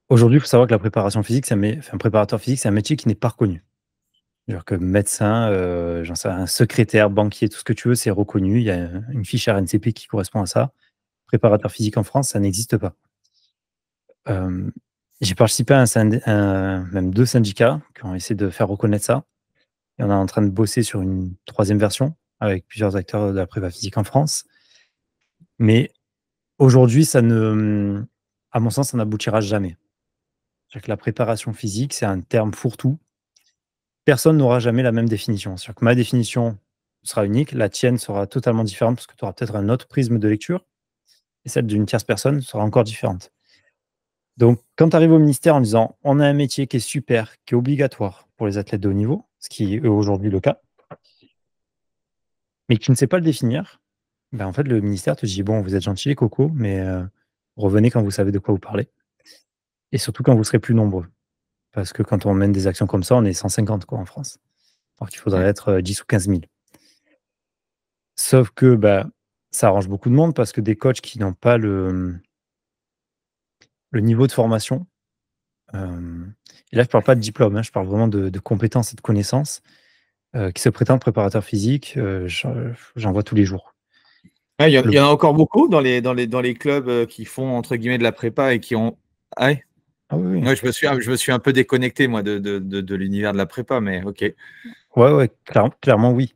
aujourd'hui, il faut savoir que la préparation physique, un préparateur physique, c'est un métier qui n'est pas reconnu. C'est-à-dire que médecin, j'en sais rien, secrétaire, banquier, tout ce que tu veux, c'est reconnu. Il y a une fiche RNCP qui correspond à ça. Préparateur physique en France, ça n'existe pas. Hem, j'ai participé à même 2 syndicats qui ont essayé de faire reconnaître ça, et on est en train de bosser sur une 3e version avec plusieurs acteurs de la prépa physique en France. Mais aujourd'hui, à mon sens, ça n'aboutira jamais. C'est-à-dire que la préparation physique, c'est un terme fourre-tout. Personne n'aura jamais la même définition. C'est-à-dire que ma définition sera unique, la tienne sera totalement différente parce que tu auras peut-être un autre prisme de lecture, et celle d'une tierce personne sera encore différente. Donc, quand tu arrives au ministère en disant on a un métier qui est super, qui est obligatoire pour les athlètes de haut niveau, ce qui est aujourd'hui le cas, mais qui ne sait pas le définir, ben en fait, le ministère te dit bon, vous êtes gentil, Coco, mais revenez quand vous savez de quoi vous parlez. Et surtout quand vous serez plus nombreux. Parce que quand on mène des actions comme ça, on est 150 quoi, en France. Alors qu'il faudrait être 10 ou 15 000. Sauf que ça arrange beaucoup de monde parce que des coachs qui n'ont pas le niveau de formation, et là je ne parle pas de diplôme, hein, je parle vraiment de compétences et de connaissances, qui se prétendent préparateurs physiques, j'en vois tous les jours. Il y en a encore beaucoup dans les clubs qui font entre guillemets de la prépa et qui ont. Ah ouais. Ah oui. Ouais, je me suis un peu déconnecté moi de l'univers de la prépa, mais ok. Ouais, clairement oui.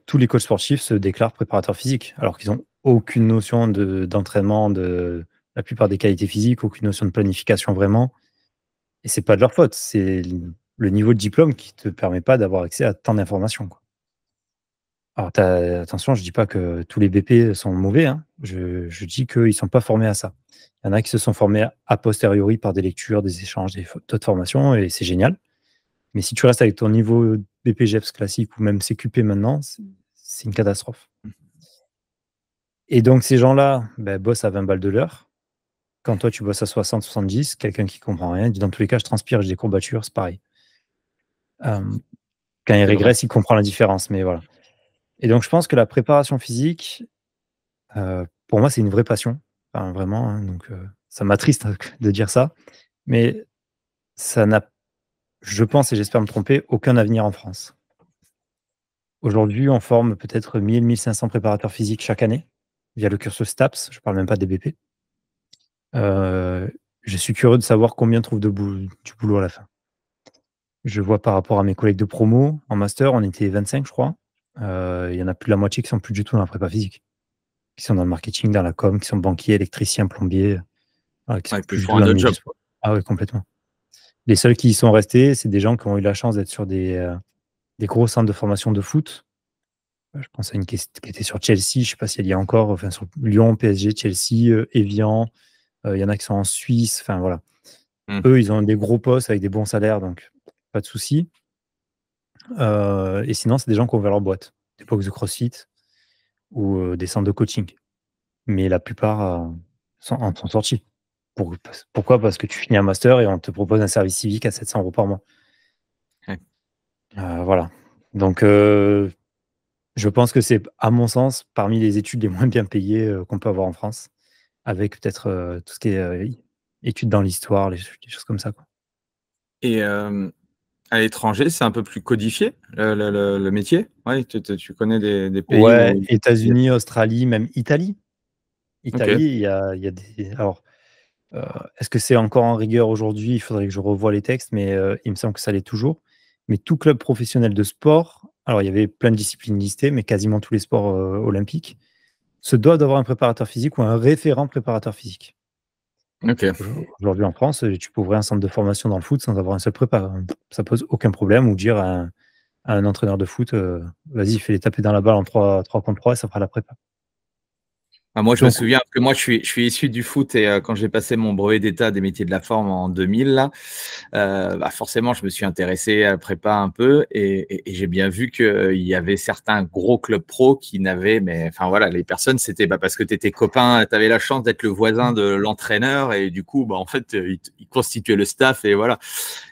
Tous les coachs sportifs se déclarent préparateurs physiques, alors qu'ils n'ont aucune notion d'entraînement, de la plupart des qualités physiques, aucune notion de planification vraiment. Et c'est pas de leur faute, c'est le niveau de diplôme qui te permet pas d'avoir accès à tant d'informations, quoi. Alors attention, je dis pas que tous les BP sont mauvais, hein. Je dis qu'ils sont pas formés à ça. Il y en a qui se sont formés a posteriori par des lectures, des échanges, d'autres formations, et c'est génial. Mais si tu restes avec ton niveau BPGEPS classique ou même CQP maintenant, c'est une catastrophe. Et donc ces gens-là bossent à 20 balles de l'heure. Quand toi tu bosses à 60, 70, quelqu'un qui comprend rien, dit dans tous les cas je transpire, j'ai des courbatures, c'est pareil. Quand il régresse, il comprend la différence, mais voilà. Et donc je pense que la préparation physique, pour moi c'est une vraie passion. Enfin, vraiment, hein, donc ça m'attriste de dire ça, mais ça n'a, je pense et j'espère me tromper, aucun avenir en France. Aujourd'hui, on forme peut-être 1 500 préparateurs physiques chaque année via le cursus STAPS, je ne parle même pas des BP. Je suis curieux de savoir combien trouvent du boulot à la fin. Je vois par rapport à mes collègues de promo, en master, on était 25, je crois. Il y en a plus de la moitié qui sont plus du tout dans la prépa physique, qui sont dans le marketing, dans la com, qui sont banquiers, électriciens, plombiers, qui sont plus du tout dans le milieu du sport. Ah oui, complètement. Les seuls qui y sont restés, c'est des gens qui ont eu la chance d'être sur des gros centres de formation de foot. Je pense à une qui était sur Chelsea, je ne sais pas si elle y est encore, enfin sur Lyon, PSG, Chelsea, Evian. Il y en a qui sont en Suisse, enfin voilà. Eux, ils ont des gros postes avec des bons salaires, donc pas de souci. Et sinon, c'est des gens qui ont ouvert leur boîte, des box de CrossFit ou des centres de coaching. Mais la plupart en sont sortis. Pourquoi? Parce que tu finis un master et on te propose un service civique à 700 € par mois. Ouais. Voilà. Donc, je pense que c'est, à mon sens, parmi les études les moins bien payées qu'on peut avoir en France, avec peut-être tout ce qui est études dans l'histoire, des choses comme ça, quoi. Et à l'étranger, c'est un peu plus codifié, le métier? Ouais, tu connais des pays Ouais, où. États-Unis, Australie, même Italie. Ok. Il y a des. Alors, est-ce que c'est encore en rigueur aujourd'hui? Il faudrait que je revoie les textes, mais il me semble que ça l'est toujours. Mais tout club professionnel de sport, alors il y avait plein de disciplines listées, mais quasiment tous les sports olympiques, se doit d'avoir un préparateur physique ou un référent préparateur physique. Ok. Aujourd'hui en France, tu peux ouvrir un centre de formation dans le foot sans avoir un seul prépa. Ça pose aucun problème, ou dire à un entraîneur de foot, vas-y, fais-les taper dans la balle en 3 contre 3 et ça fera la prépa. Moi, je me souviens que moi, je suis issu du foot et quand j'ai passé mon brevet d'état des métiers de la forme en 2000, là, forcément, je me suis intéressé à la prépa un peu et j'ai bien vu qu'il y avait certains gros clubs pro qui n'avaient, mais enfin voilà, les personnes, c'était parce que tu étais copain, tu avais la chance d'être le voisin de l'entraîneur et du coup, en fait, il constituait le staff et voilà.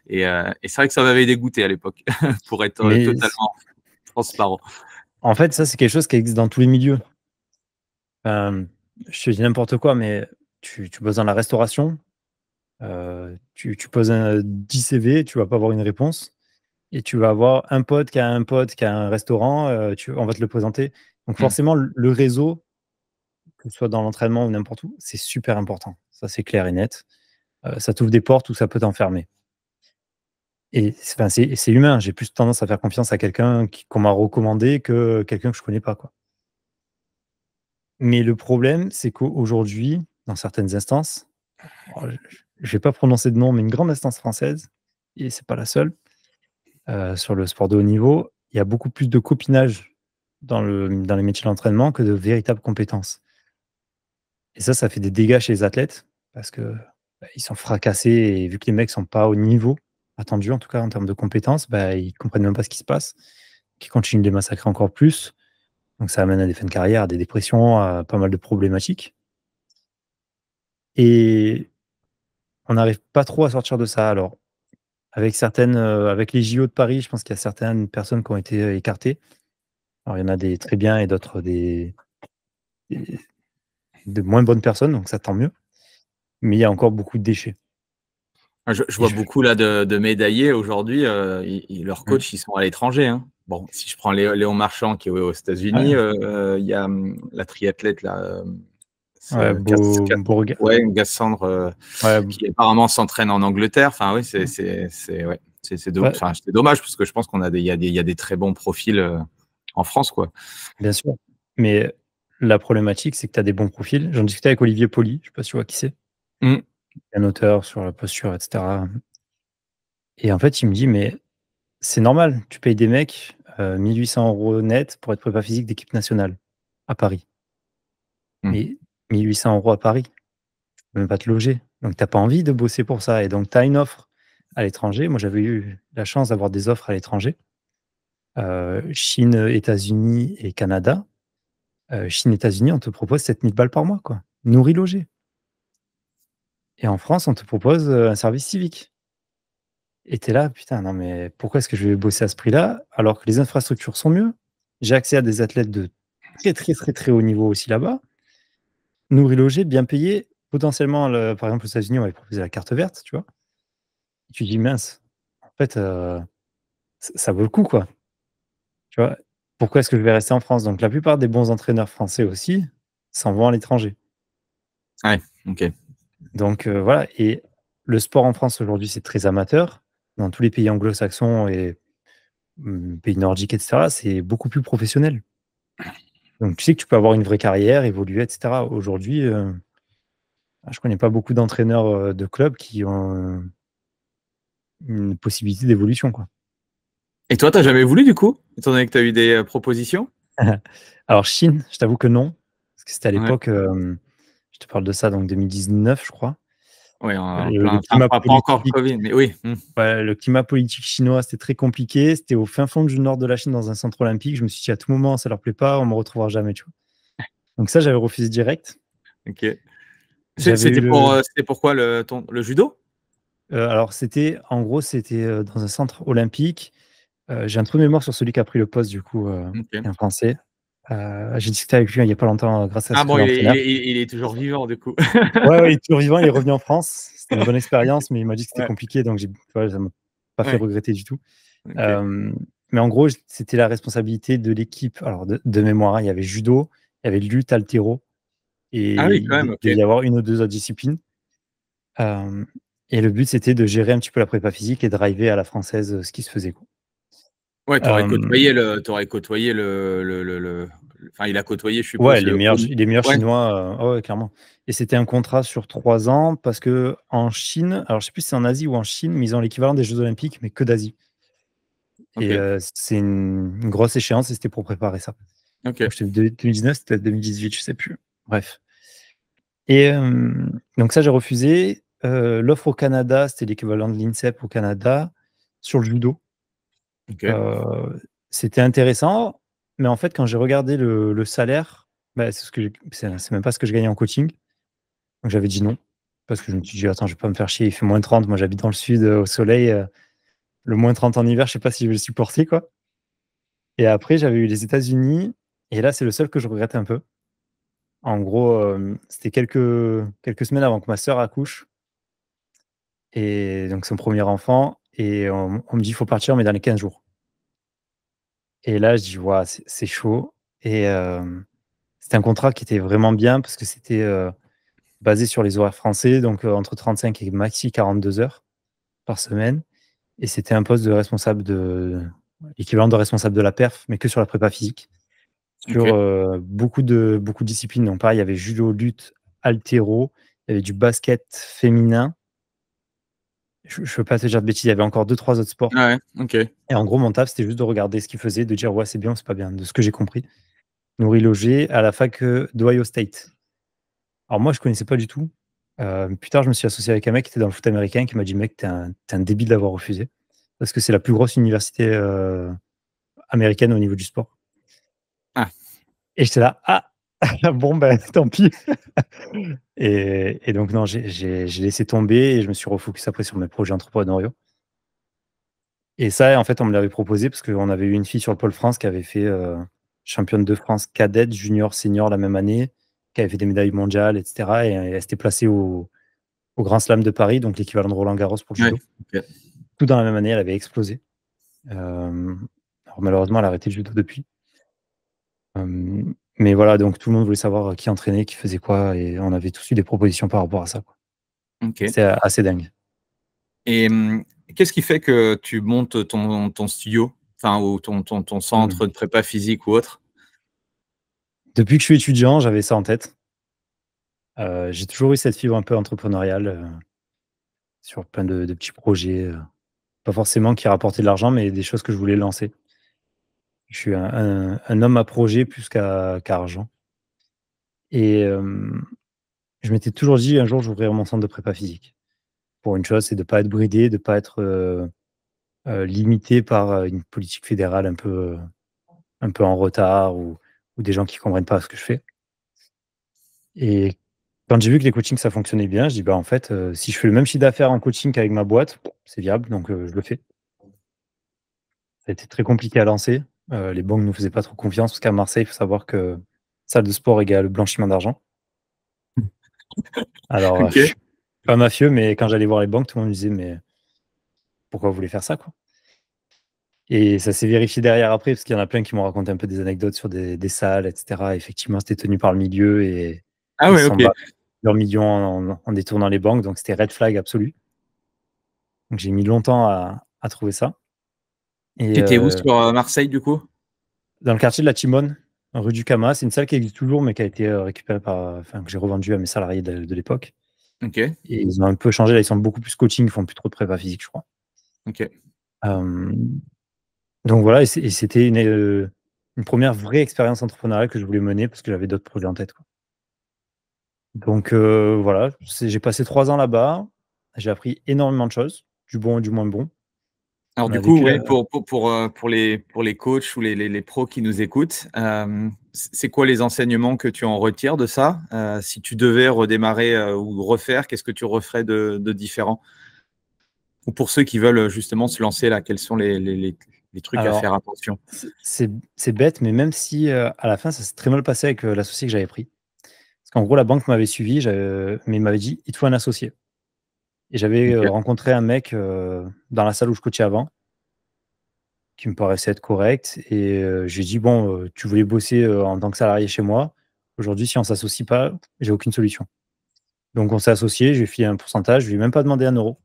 Et c'est vrai que ça m'avait dégoûté à l'époque, pour être totalement transparent. En fait, ça, c'est quelque chose qui existe dans tous les milieux. Je te dis n'importe quoi, mais tu bosses dans la restauration, tu poses 10 CV, tu vas pas avoir une réponse. Et tu vas avoir un pote qui a un restaurant, on va te le présenter. Donc forcément, le réseau, que ce soit dans l'entraînement ou n'importe où, c'est super important. Ça, c'est clair et net. Ça t'ouvre des portes où ça peut t'enfermer. Et c'est humain. J'ai plus tendance à faire confiance à quelqu'un qu'on m'a recommandé que quelqu'un que je connais pas, quoi. Mais le problème, c'est qu'aujourd'hui, dans certaines instances, je vais pas prononcer de nom, mais une grande instance française, et c'est pas la seule, sur le sport de haut niveau, il y a beaucoup plus de copinage dans les métiers de l'entraînement que de véritables compétences. Et ça fait des dégâts chez les athlètes parce que ils sont fracassés et vu que les mecs sont pas au niveau attendu, en tout cas en termes de compétences, ils comprennent même pas ce qui se passe, qu'ils continuent de les massacrer encore plus. Donc ça amène à des fins de carrière, à des dépressions, à pas mal de problématiques. Et on n'arrive pas trop à sortir de ça. Alors, avec les JO de Paris, je pense qu'il y a certaines personnes qui ont été écartées. Alors, il y en a des très bien et d'autres des de moins bonnes personnes, donc ça tant mieux. Mais il y a encore beaucoup de déchets. Je vois beaucoup là de médaillés aujourd'hui. Leurs coachs, ils sont à l'étranger. Hein. Bon, si je prends Léon Marchand qui est aux États-Unis, il y a la triathlète là. Cassandre, qui apparemment s'entraîne en Angleterre. Enfin, oui, c'est dommage parce que je pense qu'il y a des très bons profils en France, quoi. Bien sûr. Mais la problématique, c'est que tu as des bons profils. J'en discutais avec Olivier Poli, je ne sais pas si tu vois qui c'est. Un auteur sur la posture, etc. Et en fait, il me dit, mais c'est normal, tu payes des mecs 1 800 € net pour être prépa physique d'équipe nationale à Paris. Mais 1 800 € à Paris, tu peux même pas te loger. Donc, tu n'as pas envie de bosser pour ça. Et donc, tu as une offre à l'étranger. Moi, j'avais eu la chance d'avoir des offres à l'étranger. Chine, États-Unis et Canada. Chine, États-Unis, on te propose 7 000 balles par mois, quoi. Nourri, logé. Et en France, on te propose un service civique. Et tu es là, putain, non, mais pourquoi est-ce que je vais bosser à ce prix-là alors que les infrastructures sont mieux? J'ai accès à des athlètes de très, très, très, très haut niveau aussi là-bas. Nourri, logé, bien payé. Potentiellement, par exemple, aux États-Unis, on va proposer la carte verte, tu vois. Et tu dis, mince, en fait, ça vaut le coup, quoi. Tu vois, pourquoi est-ce que je vais rester en France? Donc, la plupart des bons entraîneurs français aussi s'en vont à l'étranger. Ouais, ok. Donc, voilà. Et le sport en France aujourd'hui, c'est très amateur. Dans tous les pays anglo-saxons et pays nordiques, etc., c'est beaucoup plus professionnel. Donc, tu sais que tu peux avoir une vraie carrière, évoluer, etc. Aujourd'hui, je ne connais pas beaucoup d'entraîneurs de clubs qui ont une possibilité d'évolution, quoi. Et toi, tu n'as jamais voulu, du coup, étant donné que tu as eu des propositions? Alors, Chine, je t'avoue que non. Parce que c'était à l'époque, je te parle de ça, donc 2019, je crois. Oui, Le climat pas encore le Covid, mais oui. Ouais, le climat politique chinois, c'était très compliqué. C'était au fin fond du nord de la Chine, dans un centre olympique. Je me suis dit, à tout moment, ça leur plaît pas, on me retrouvera jamais, tu vois. Donc ça, j'avais refusé direct. Ok. C'était pourquoi le judo? Alors, en gros, c'était dans un centre olympique. J'ai un trou de mémoire sur celui qui a pris le poste, du coup, un Français. J'ai discuté avec lui il n'y a pas longtemps grâce à ce il est toujours vivant, du coup. Ouais, il est toujours vivant, il est revenu en France. C'était une bonne expérience, mais il m'a dit que c'était compliqué, donc ça ne m'a pas fait regretter du tout. Okay. Mais en gros, c'était la responsabilité de l'équipe. Alors, de mémoire, il y avait judo, il y avait lutte, haltéro, et il devait y avoir une ou deux autres disciplines. Et le but, c'était de gérer un petit peu la prépa physique et de driver à la française ce qui se faisait, quoi. Ouais, tu aurais côtoyé Enfin, il a côtoyé, je suppose. Ouais, les meilleurs Chinois, ouais, clairement. Et c'était un contrat sur 3 ans parce que en Chine, alors je sais plus si c'est en Asie ou en Chine, mais ils ont l'équivalent des Jeux Olympiques, mais que d'Asie. Et c'est une grosse échéance et c'était pour préparer ça. Ok. Donc, c'était 2019, c'était peut-être 2018, je sais plus. Bref. Et donc ça, j'ai refusé. L'offre au Canada, c'était l'équivalent de l'INSEP au Canada sur le judo. Okay. C'était intéressant, mais en fait, quand j'ai regardé le salaire, c'est même pas ce que je gagnais en coaching. Donc j'avais dit non, parce que je me suis dit, attends, je vais pas me faire chier, il fait moins 30, moi j'habite dans le sud, au soleil, le moins 30 en hiver, je sais pas si je vais le supporter, quoi. Et après, j'avais eu les États-Unis, et là, c'est le seul que je regrette un peu. En gros, c'était quelques semaines avant que ma sœur accouche, et donc son premier enfant, et on me dit, il faut partir, mais dans les 15 jours. Et là, je dis, ouais, c'est chaud. Et c'était un contrat qui était vraiment bien parce que c'était basé sur les horaires français, donc entre 35 et maxi 42 heures par semaine. Et c'était un poste de responsable l'équivalent de responsable de la perf, mais que sur la prépa physique. Sur beaucoup de disciplines. Donc pareil, il y avait judo, lutte, haltéro, il y avait du basket féminin. Je ne veux pas te dire de bêtises, il y avait encore 2-3 autres sports. Ouais, ok. Et en gros, mon taf, c'était juste de regarder ce qu'ils faisaient, de dire ouais, c'est bien ou c'est pas bien, de ce que j'ai compris. Nourri logé à la fac d'Ohio State. Alors moi, je connaissais pas du tout. Plus tard, je me suis associé avec un mec qui était dans le foot américain qui m'a dit: «Mec, t'es un débile d'avoir refusé». Parce que c'est la plus grosse université, américaine au niveau du sport. Ah. Et j'étais là: «Ah! Bon, ben, tant pis». Et donc non, j'ai laissé tomber et je me suis refocus après sur mes projets entrepreneuriaux. Et ça, en fait, on me l'avait proposé parce qu'on avait eu une fille sur le pôle France qui avait fait, championne de France cadette, junior, senior la même année, qui avait fait des médailles mondiales et cetera et elle s'était placée au Grand Slam de Paris, donc l'équivalent de Roland-Garros pour le Ouais, judo. OK. Tout dans la même année, elle avait explosé. Alors malheureusement, elle a arrêté le judo depuis. Mais voilà, donc tout le monde voulait savoir qui entraînait, qui faisait quoi et on avait tous eu des propositions par rapport à ça, quoi. OK. C'était assez dingue. Et qu'est-ce qui fait que tu montes ton studio? Enfin, ou ton centre de prépa physique ou autre? Depuis que je suis étudiant, j'avais ça en tête. J'ai toujours eu cette fibre un peu entrepreneuriale, sur plein de petits projets, pas forcément qui rapportaient de l'argent, mais des choses que je voulais lancer. Je suis un homme à projet plus qu'à argent et je m'étais toujours dit: «Un jour, j'ouvrirai mon centre de prépa physique». Pour une chose, c'est de pas être bridé, de pas être, limité par, une politique fédérale un peu en retard ou des gens qui comprennent pas ce que je fais. Et quand j'ai vu que les coachings, ça fonctionnait bien, je dis: «Bah, en fait, si je fais le même chiffre d'affaires en coaching qu'avec ma boîte, c'est viable, donc je le fais». Ça a été très compliqué à lancer. Les banques ne nous faisaient pas trop confiance parce qu'à Marseille, il faut savoir que salle de sport égale blanchiment d'argent. Alors, je OK. suis pas mafieux, mais quand j'allais voir les banques, tout le monde me disait: «Mais pourquoi vous voulez faire ça, quoi?» Et ça s'est vérifié derrière après, parce qu'il y en a plein qui m'ont raconté un peu des anecdotes sur des salles et cetera. Effectivement, c'était tenu par le milieu et Ah ils ouais, se sont OK. battus leurs millions en détournant les banques, donc c'était red flag absolu. Donc j'ai mis longtemps à trouver ça et Tu étais où sur, Marseille, du coup? dans le quartier de la Timone, rue du Camas, c'est une salle qui existe toujours, mais qui a été, récupérée par enfin, que j'ai revendue à mes salariés de l'époque OK, et ils ont un peu changé, là, ils sont beaucoup plus coaching, ils font plus trop de prépa physique, je crois. OK. Hem, donc voilà et c'était une 1re vraie expérience entrepreneuriale que je voulais mener parce que j'avais d'autres projets en tête, quoi. Donc voilà, j'ai passé 3 ans là-bas, j'ai appris énormément de choses, du bon et du moins bon. Alors On a du coup, vécu ouais, pour les coachs ou les pros qui nous écoutent, c'est quoi les enseignements que tu en retires de ça? Si tu devais redémarrer, ou refaire, qu'est-ce que tu referais de différent? Ou pour ceux qui veulent, justement se lancer là, quels sont les trucs à alors faire attention? c'est bête, mais même si, à la fin, ça s'est très mal passé avec, l'associé que j'avais pris. Parce qu'en gros, la banque m'avait suivi, mais il m'avait dit: «Il te faut un associé» et j'avais, OK. rencontré un mec, dans la salle où je coachais avant, qui me paraissait être correct et je lui ai dit: «Bon, tu voulais bosser, en tant que salarié chez moi. Aujourd'hui, si on s'associe pas, j'ai aucune solution». Donc on s'est associés, je lui ai filé un pourcentage, je lui ai même pas demandé 1 €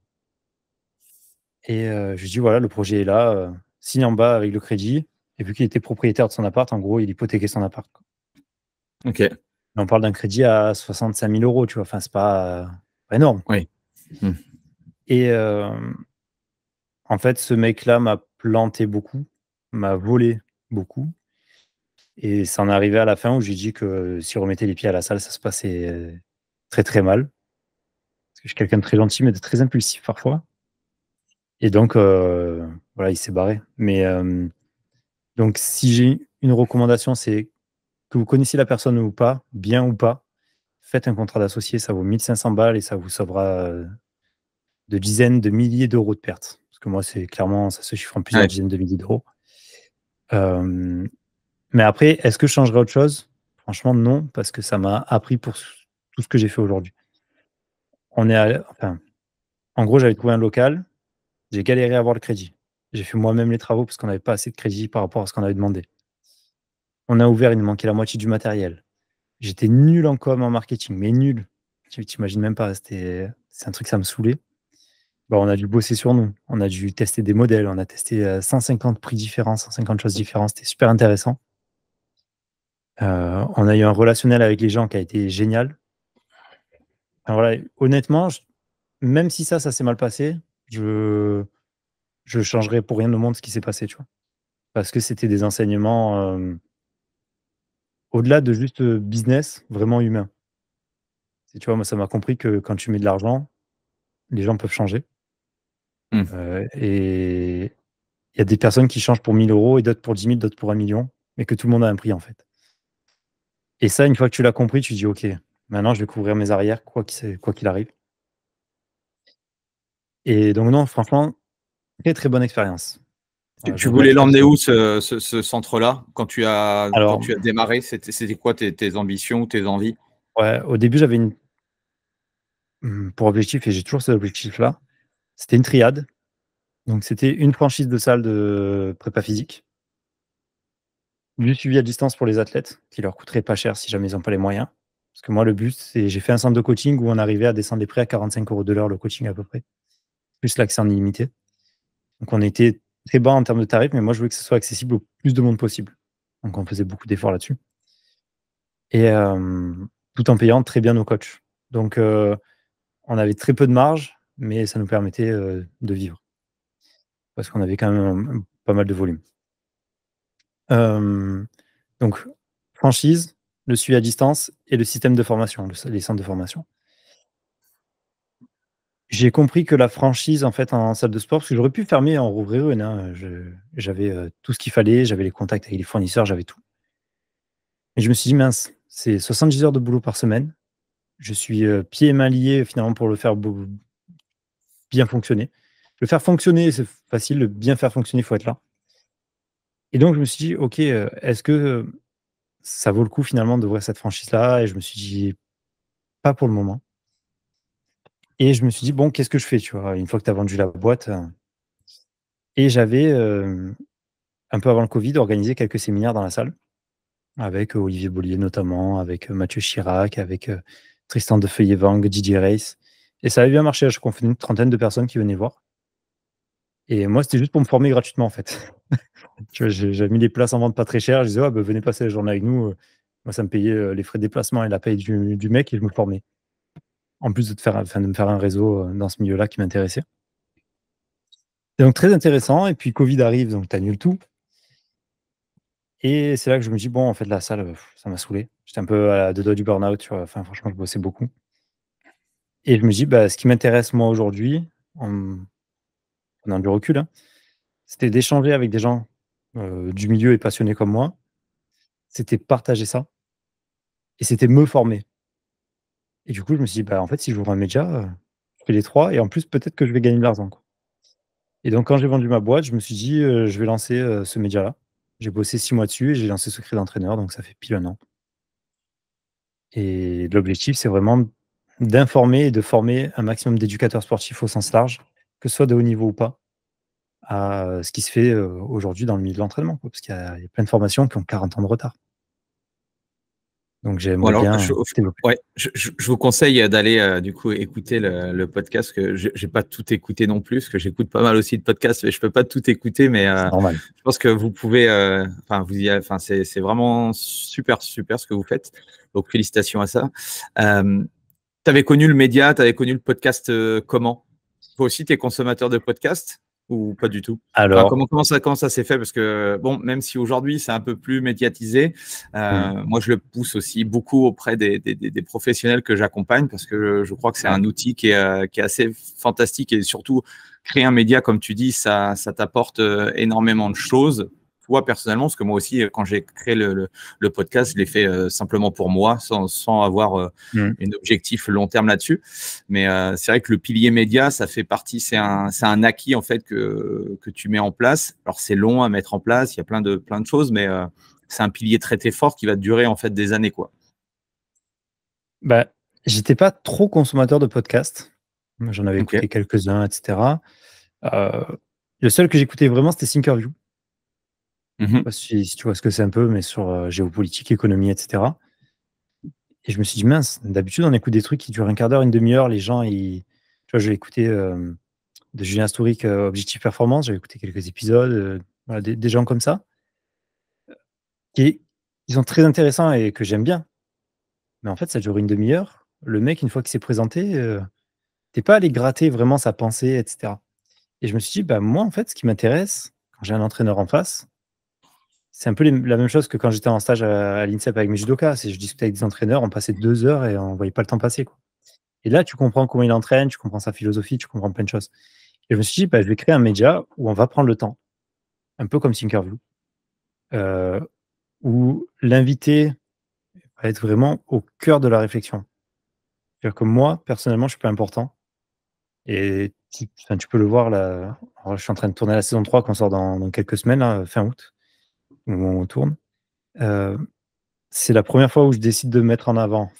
et je lui ai dit: «Voilà, le projet est là, signe en bas avec le crédit» et vu qu'il était propriétaire de son appart, en gros, il hypothéquait son appart, quoi. OK. Mais on parle d'un crédit à 65 000 €, tu vois? Enfin, c'est pas énorme Oui. Mmh. et en fait, ce mec-là m'a planté beaucoup, m'a volé beaucoup et ça en est arrivé à la fin où je lui ai dit que s'il remettait les pieds à la salle, ça se passait, très, très mal. Parce que je suis quelqu'un de très gentil, mais de très impulsif parfois et donc voilà, il s'est barré. Mais donc si j'ai une recommandation, c'est que vous connaissiez la personne ou pas, bien ou pas, faites un contrat d'associé, ça vaut 1 500 balles et ça vous sauvera, de dizaines de milliers d'euros de pertes. Parce que moi, c'est clairement, ça se chiffre en plusieurs Ouais. dizaines de milliers d'euros. Hem, mais après, est-ce que je changerais autre chose? Franchement, non, parce que ça m'a appris pour tout ce que j'ai fait aujourd'hui. Enfin, en gros, j'avais trouvé un local, j'ai galéré à avoir le crédit. J'ai fait moi-même les travaux parce qu'on n'avait pas assez de crédit par rapport à ce qu'on avait demandé. On a ouvert, il nous manquait la moitié du matériel. J'étais nul en com, en marketing, mais nul. Tu imagines même pas, c'est un truc, ça me saoulait. Bah, on a dû bosser sur nous. On a dû tester des modèles, on a testé, 150 prix différents, 150 choses différentes, c'était super intéressant. On a eu un relationnel avec les gens qui a été génial. Enfin voilà, honnêtement, même si ça s'est mal passé, je changerais pour rien au monde ce qui s'est passé, tu vois? Parce que c'était des enseignements, au-delà de juste, business, vraiment humains. Tu vois, moi, ça m'a compris que quand tu mets de l'argent, les gens peuvent changer. Et il y a des personnes qui changent pour 1 000 € et d'autres pour 10 000, d'autres pour 1 million, mais que tout le monde a un prix, en fait. Et ça, une fois que tu l'as compris, tu dis: «OK, maintenant je vais couvrir mes arrières quoi qu'il arrive». Et donc non, franchement, très, très bonne expérience. Tu Je voulais regrette pas du l'emmener tout. où ce centre-là quand tu as Alors, démarré? C'était quoi tes ambitions, tes envies? ouais, au début, j'avais pour objectif, et j'ai toujours cet objectif-là, c'était une triade. Donc c'était une franchise de salle de prépa physique, du suivi à distance pour les athlètes, qui leur coûterait pas cher si jamais ils ont pas les moyens. Parce que moi, le but, c'est j'ai fait un centre de coaching où on arrivait à descendre les prix à 45 € de l'heure, le coaching à peu près, plus l'accès en illimité. Donc on était très bas en termes de tarifs, mais moi, je voulais que ce soit accessible au plus de monde possible. Donc on faisait beaucoup d'efforts là-dessus et tout en payant très bien nos coachs. Donc on avait très peu de marge, mais ça nous permettait, de vivre parce qu'on avait quand même pas mal de volume. Donc franchise, le suivi à distance et le système de formation, les centres de formation. J'ai compris que la franchise, en fait, en salle de sport, parce que j'aurais pu fermer et en rouvrir une, hein, j'avais, tout ce qu'il fallait, j'avais les contacts avec les fournisseurs, j'avais tout. Et je me suis dit: «Mince, c'est 70 heures de boulot par semaine». Je suis, pieds et mains liés finalement pour le faire bien fonctionner. Le faire fonctionner, c'est facile, le bien faire fonctionner, il faut être là. Et donc je me suis dit: «OK, est-ce que, ça vaut le coup finalement d'ouvrir cette franchise-là?» Et je me suis dit: «Pas pour le moment». Et je me suis dit: «Bon, qu'est-ce que je fais?» Tu vois? Une fois que tu as vendu la boîte, et j'avais, un peu avant le covid, organisé quelques séminaires dans la salle avec Olivier Bollier notamment, avec, Mathieu Chirac, avec, Tristan de Feuillet-Vang, Didier Reis, et ça avait bien marché. Je crois qu'on fait une trentaine de personnes qui venaient voir, et moi, c'était juste pour me former gratuitement, en fait. Tu vois, j'avais mis les places en vente pas très cher. Je disais: «Ouais, bah, venez passer la journée avec nous», moi, ça me payait, les frais de déplacement et la paye du mec, et je me formais. En plus de me faire un réseau, dans ce milieu-là qui m'intéressait. Et donc très intéressant, et puis covid arrive, donc tu annules tout, et c'est là que je me dis: «Bon, en fait, la salle, ça m'a saoulé». J'étais un peu à 2 doigts du burn-out, tu vois? Enfin, franchement, je bossais beaucoup, et je me dis: «Bah, ce qui m'intéresse moi aujourd'hui, en prenant du recul, hein, c'était d'échanger avec des gens, du milieu et passionnés comme moi. C'était partager ça et c'était me former». Et du coup, je me suis dit: «Bah, en fait, si j'ouvre un média, je fais les 3 et en plus, peut-être que je vais gagner de l'argent, quoi». Et donc quand j'ai vendu ma boîte, je me suis dit: «Je vais lancer, ce média-là». J'ai bossé 6 mois dessus et j'ai lancé Secret d'entraîneur, donc ça fait pile 1 an, et l'objectif, c'est vraiment d'informer et de former un maximum d'éducateurs sportifs au sens large, que ce soit de haut niveau ou pas, à, ce qui se fait, aujourd'hui dans le milieu de l'entraînement, quoi. Parce qu'il y a plein de formations qui ont 40 ans de retard. Donc Bon j'aimerais alors, bien développer. ouais, je vous conseille d'aller du coup écouter le podcast, que j'ai pas tout écouté non plus, parce que j'écoute pas mal aussi de podcasts, mais je peux pas tout écouter. Mais C'est normal. je pense que vous pouvez, enfin c'est vraiment super super ce que vous faites. Donc félicitations à ça. Tu avais connu le média, tu avais connu le podcast comment? Toi aussi, tu es consommateur de podcasts ou pas du tout? Enfin, Alors, comment ça s'est fait? Parce que, bon, même si aujourd'hui c'est un peu plus médiatisé, mmh, moi je le pousse aussi beaucoup auprès des professionnels que j'accompagne, parce que je crois que c'est ouais, un outil qui est assez fantastique, et surtout, créer un média, comme tu dis, ça t'apporte énormément de choses. Toi, personnellement, parce que moi aussi, quand j'ai créé le podcast, je l'ai fait simplement pour moi, sans avoir mmh. un objectif long terme là-dessus. Mais c'est vrai que le pilier média, ça fait partie, c'est un acquis en fait que tu mets en place. Alors c'est long à mettre en place, il y a plein de choses, mais c'est un pilier très très fort qui va durer en fait des années, quoi. Bah, j'étais pas trop consommateur de podcasts. J'en avais Ok. écouté quelques-uns, et cetera. Heu, le seul que j'écoutais vraiment, c'était Thinkerview. Je sais Mhm. pas si tu vois ce que c'est un peu, mais sur, géopolitique, économie, et cetera. Et je me suis dit: «Mince, d'habitude, on écoute des trucs qui durent un quart d'heure, une demi heure, les gens ils». Tu vois, j'ai écouté, de Julien Stouric, Objectif Performance, j'avais écouté quelques épisodes, voilà, des gens comme ça, qui sont très intéressants et que j'aime bien. Mais en fait, ça dure une demi heure. Le mec, une fois qu'il s'est présenté, tu pas allé gratter vraiment sa pensée, et cetera. Et je me suis dit: «Bah, moi, en fait, ce qui m'intéresse, quand j'ai un entraîneur en face, c'est un peu la même chose que quand j'étais en stage à l'INSEP avec mes judokas. Je discutais avec des entraîneurs, on passait 2 heures et on voyait pas le temps passer, quoi. Et là, tu comprends comment il entraîne, tu comprends sa philosophie, tu comprends plein de choses. Et je me suis dit, bah, je vais créer un média où on va prendre le temps, un peu comme Thinkerview, où l'invité va être vraiment au cœur de la réflexion. C'est-à-dire que moi, personnellement, je suis pas important. Et tu peux le voir là. Alors, je suis en train de tourner la saison 3 qu'on sort dans quelques semaines, là, fin août, où on tourne. C'est la première fois où je décide de me mettre en avant,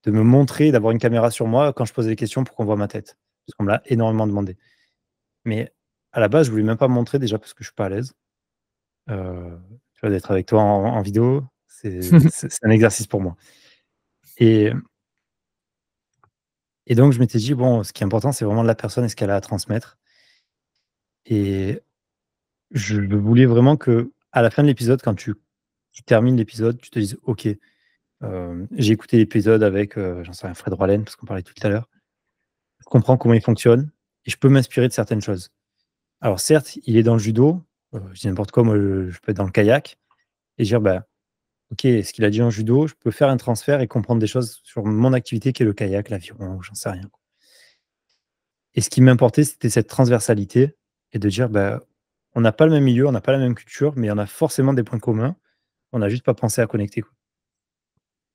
de me montrer, d'avoir une caméra sur moi quand je pose des questions pour qu'on voit ma tête. Parce qu'on me l'a énormément demandé. Mais à la base, je voulais même pas me montrer déjà parce que je suis pas à l'aise. Tu vois, d'être avec toi en vidéo, c'est un exercice pour moi. Et donc, je m'étais dit, bon, ce qui est important, c'est vraiment la personne et ce qu'elle a à transmettre. Et je voulais vraiment que, à la fin de l'épisode, quand tu termines l'épisode, tu te dises, OK, j'ai écouté l'épisode avec, j'en sais rien, Fred Roalen, parce qu'on parlait tout à l'heure. Je comprends comment il fonctionne et je peux m'inspirer de certaines choses. Alors certes, il est dans le judo, je dis n'importe quoi, moi, je peux être dans le kayak et dire, bah, OK, ce qu'il a dit en judo, je peux faire un transfert et comprendre des choses sur mon activité qui est le kayak, l'aviron, j'en sais rien, quoi. Et ce qui m'importait, c'était cette transversalité et de dire, bah, on n'a pas le même milieu, on n'a pas la même culture, mais on a forcément des points communs. On n'a juste pas pensé à connecter, quoi.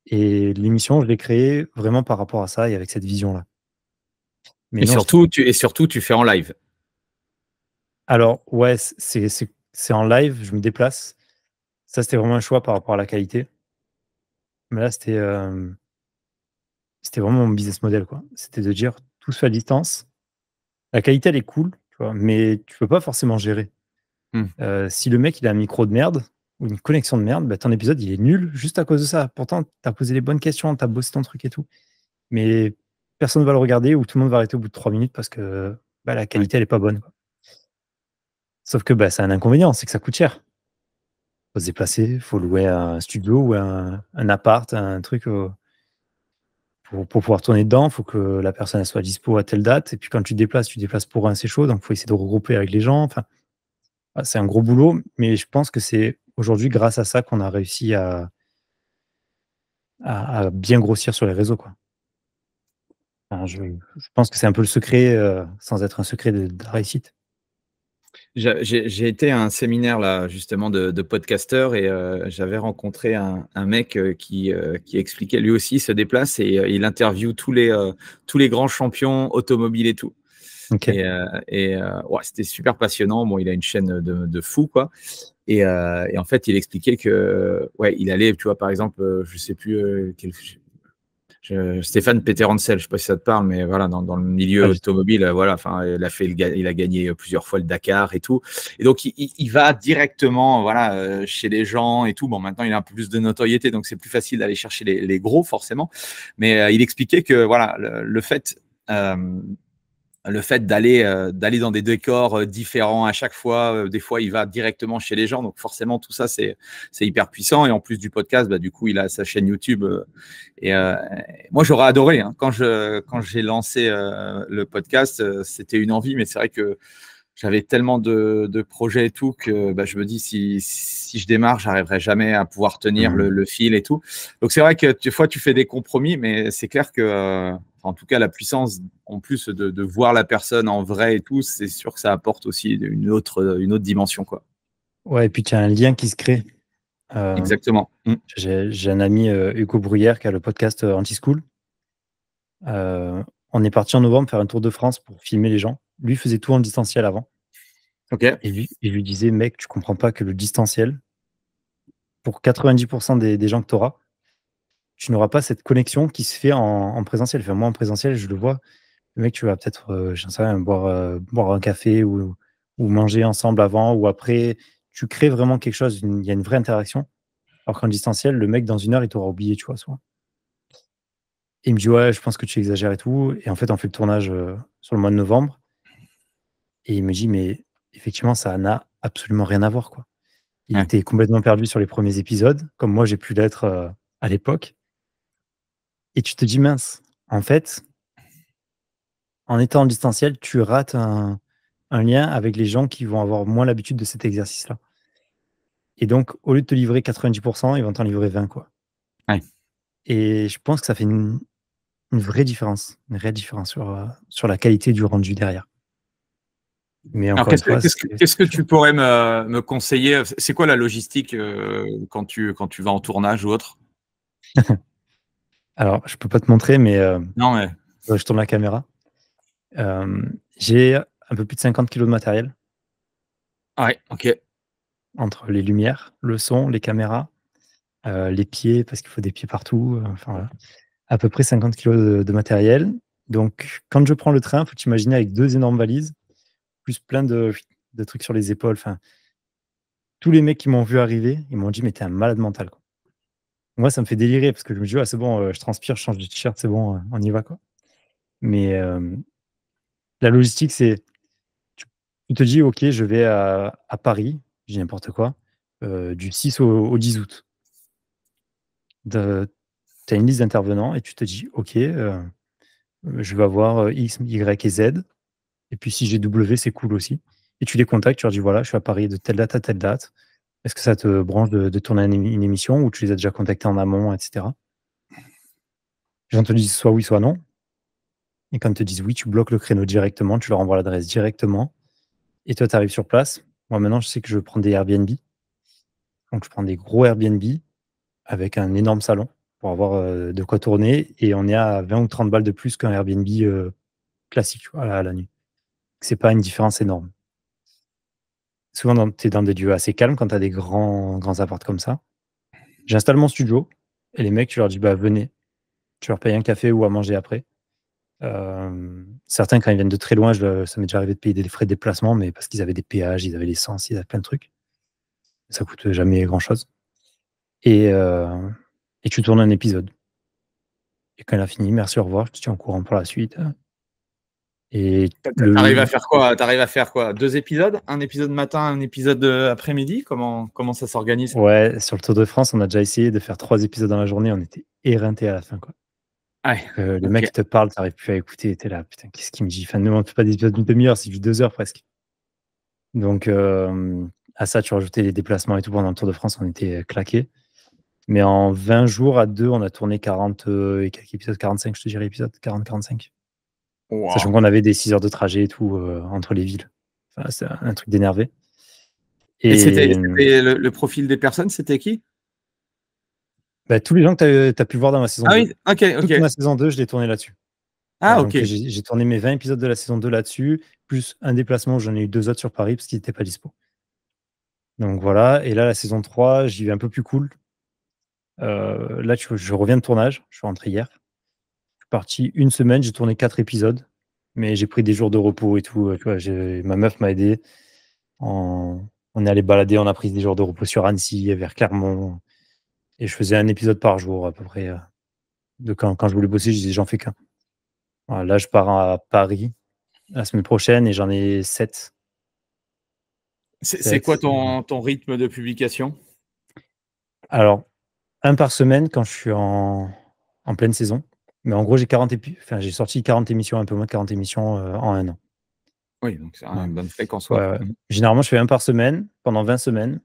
Et l'émission, je l'ai créée vraiment par rapport à ça et avec cette vision-là. Mais Et non, surtout, tu fais en live. alors ouais, c'est en live, je me déplace. Ça, c'était vraiment un choix par rapport à la qualité. Mais là, c'était vraiment mon business model, quoi. C'était de dire: «Tout se fait à distance». La qualité, elle est cool, tu vois? Mais tu peux pas forcément gérer. Mmh. Si le mec, il a un micro de merde ou une connexion de merde, bah, ton épisode, il est nul juste à cause de ça. Pourtant, tu as posé les bonnes questions, tu as bossé ton truc et tout. Mais personne va le regarder ou tout le monde va arrêter au bout de 3 minutes parce que, bah, la Ouais. qualité, elle est pas bonne, quoi. Sauf que, bah, c'est un inconvénient, c'est que ça coûte cher. Faut se déplacer, faut louer un studio ou un appart, un truc, pour pouvoir tourner dedans. Faut que la personne, elle soit dispo à telle date et puis quand tu te déplaces pour un, c'est chaud, donc faut essayer de regrouper avec les gens. Enfin, c'est un gros boulot, mais je pense que c'est aujourd'hui grâce à ça qu'on a réussi à bien grossir sur les réseaux, quoi. Enfin, je pense que c'est un peu le secret, sans être un secret de la réussite. J'ai été à un séminaire là justement de podcasteurs et j'avais rencontré un mec qui expliquait lui aussi se déplace et il interviewe tous les grands champions automobiles et tout. OK. Ouais, c'était super passionnant. Bon, il a une chaîne de fou quoi. Et en fait, il expliquait que ouais, il allait, tu vois, par exemple, je sais plus Stéphane Peterhansel, je sais pas si ça te parle, mais voilà, dans le milieu Pas du tout. automobile, voilà, enfin, il a gagné plusieurs fois le Dakar et tout. Et donc, il va directement, voilà, chez les gens et tout. Bon, maintenant, il a un peu plus de notoriété, donc c'est plus facile d'aller chercher les gros, forcément. Mais il expliquait que, voilà, le fait d'aller dans des décors différents à chaque fois, des fois il va directement chez les gens, donc forcément tout ça c'est hyper puissant. Et en plus du podcast, bah, du coup il a sa chaîne YouTube et moi j'aurais adoré hein, quand j'ai lancé le podcast, c'était une envie, mais c'est vrai que j'avais tellement de projets et tout que bah, je me dis si je démarre, j'arriverai jamais à pouvoir tenir Mmh. le fil et tout. Donc c'est vrai que des fois tu fais des compromis, mais c'est clair que en tout cas la puissance en plus de voir la personne en vrai et tout, c'est sûr que ça apporte aussi une autre dimension quoi. Ouais et puis tu as un lien qui se crée. Heu, Exactement. Mmh. j'ai un ami, Hugo Bruyère qui a le podcast, Anti-School. On est parti en novembre faire un tour de France pour filmer les gens. Lui faisait tout en distanciel avant OK. et lui il lui disait: «Mec, tu comprends pas que le distanciel, pour 90 des gens que tu auras, tu n'auras pas cette connexion qui se fait en présentiel». Enfin, moi, en présentiel, je le vois, le mec, tu vas peut-être, j'en sais rien, boire un café ou manger ensemble avant ou après. Tu crées vraiment quelque chose, il y a une vraie interaction. Alors qu'en distanciel, le mec, dans 1 heure, il t'aura oublié, tu vois, soit. Et il me dit: «Ouais, je pense que tu exagères et tout» et en fait, on fait le tournage, sur le mois de novembre et il me dit: «Mais effectivement, ça n'a absolument rien à voir, quoi». Il Ouais. était complètement perdu sur les premiers épisodes, comme moi j'ai pu l'être, à l'époque et tu te dis: «Mince, en fait, en étant en distanciel, tu rates un lien avec les gens qui vont avoir moins l'habitude de cet exercice-là». Et donc, au lieu de te livrer 90%, ils vont t'en livrer 20, quoi. Ouais. Et je pense que ça fait une vraie différence, une réelle différence sur la qualité du rendu derrière. Mais Alors, encore une fois, qu'est-ce que tu pourrais me conseiller? C'est quoi la logistique quand tu vas en tournage ou autre? Alors, je peux pas te montrer, mais Non, mais je tourne la caméra. J'ai un peu plus de 50 kilos de matériel ouais, ok. entre les lumières, le son, les caméras, les pieds, parce qu'il faut des pieds partout. Enfin, voilà. À peu près 50 kilos de matériel. Donc, quand je prends le train, faut t'imaginer avec 2 énormes valises, plus plein de trucs sur les épaules. Enfin, tous les mecs qui m'ont vu arriver, ils m'ont dit: «Mais t'es un malade mental, quoi». Moi, ça me fait délirer parce que je me dis: «Ouais, c'est bon, je transpire, je change de t-shirt, c'est bon, on y va, quoi». Mais la logistique, c'est tu te dis: «OK, je vais à Paris», je dis n'importe quoi, du 6 au 10 août. Tu as une liste d'intervenants et tu te dis: «OK, je vais avoir, X, Y et Z et puis si j'ai W, c'est cool aussi» et tu les contactes, tu leur dis: «Voilà, je suis à Paris de telle date à telle date. Est-ce que ça te branche de tourner une émission?» ou tu les as déjà contactés en amont et cetera. Les gens te disent soit oui, soit non et quand ils te disent oui, tu bloques le créneau directement, tu leur envoies l'adresse directement et toi, tu arrives sur place. Moi, maintenant, je sais que je prends des Airbnb. Donc je prends des gros Airbnb avec un énorme salon pour avoir, de quoi tourner et on est à 20 ou 30 balles de plus qu'un Airbnb, classique, voilà, à la nuit. C'est pas une différence énorme. Souvent, tu es dans des lieux assez calmes quand tu as des grands apparts comme ça. J'installe mon studio et les mecs, tu leur dis: «Bah, venez». Tu leur payes un café ou à manger après. Certains, quand ils viennent de très loin, ça m'est déjà arrivé de payer des frais de déplacement, mais parce qu'ils avaient des péages, ils avaient l'essence, ils avaient plein de trucs. Ça coûte jamais grand-chose et tu tournes un épisode et quand il a fini, merci, au revoir, je te tiens au courant pour la suite, et T'arrives à faire quoi? T'arrives à faire quoi? 2 épisodes? Un épisode matin, un épisode après-midi? Comment ça s'organise? ouais, sur le Tour de France, on a déjà essayé de faire 3 épisodes dans la journée, on était éreintés à la fin, quoi. Ouais, Le ok. mec, il te parle, tu arrives plus à écouter, tu es là: «Putain, qu'est-ce qu'il me dit?» Enfin, nous, on fait pas des épisodes d'une demi-heure, c'est du 2 heures presque. Donc à ça, tu rajoutais les déplacements et tout pendant le Tour de France, on était claqués. Mais en 20 jours à 2, on a tourné 40 et quelques épisodes, 45, je te dirais, épisodes, 40-45. Sachant Wow. qu'on avait des 6 heures de trajet et tout, entre les villes. Enfin, c'est un truc d'énervé. Et c'était Et le profil des personnes, c'était qui? bah, tous les gens que tu as pu voir dans ma saison Ah 2. oui, ok, Toute ok. ma saison 2, je l'ai tournée là-dessus. Ah, ok. Donc j'ai tourné mes 20 épisodes de la saison 2 là-dessus, plus un déplacement où j'en ai eu 2 autres sur Paris parce qu'ils étaient pas dispo. Donc voilà, et là, la saison 3, j'y vais un peu plus cool. Là, je reviens de tournage, je suis rentré hier. Je suis parti 1 semaine, j'ai tourné 4 épisodes, mais j'ai pris des jours de repos et tout, tu vois? Ma meuf m'a aidé. On est allé balader, on a pris des jours de repos sur Annecy, vers Clermont et je faisais un épisode par jour à peu près, de quand je voulais bosser, je disais: «J'en fais qu'un». Voilà, là, je pars à Paris la semaine prochaine et j'en ai 7. C'est quoi 7, ton rythme de publication? alors un par semaine quand je suis en pleine saison, mais en gros, j'ai sorti 40 émissions, un peu moins de 40 émissions, en 1 an. Oui, donc c'est Voilà. une bonne fréquence, Ouais, quoi. ouais. Généralement, je fais un par semaine pendant 20 semaines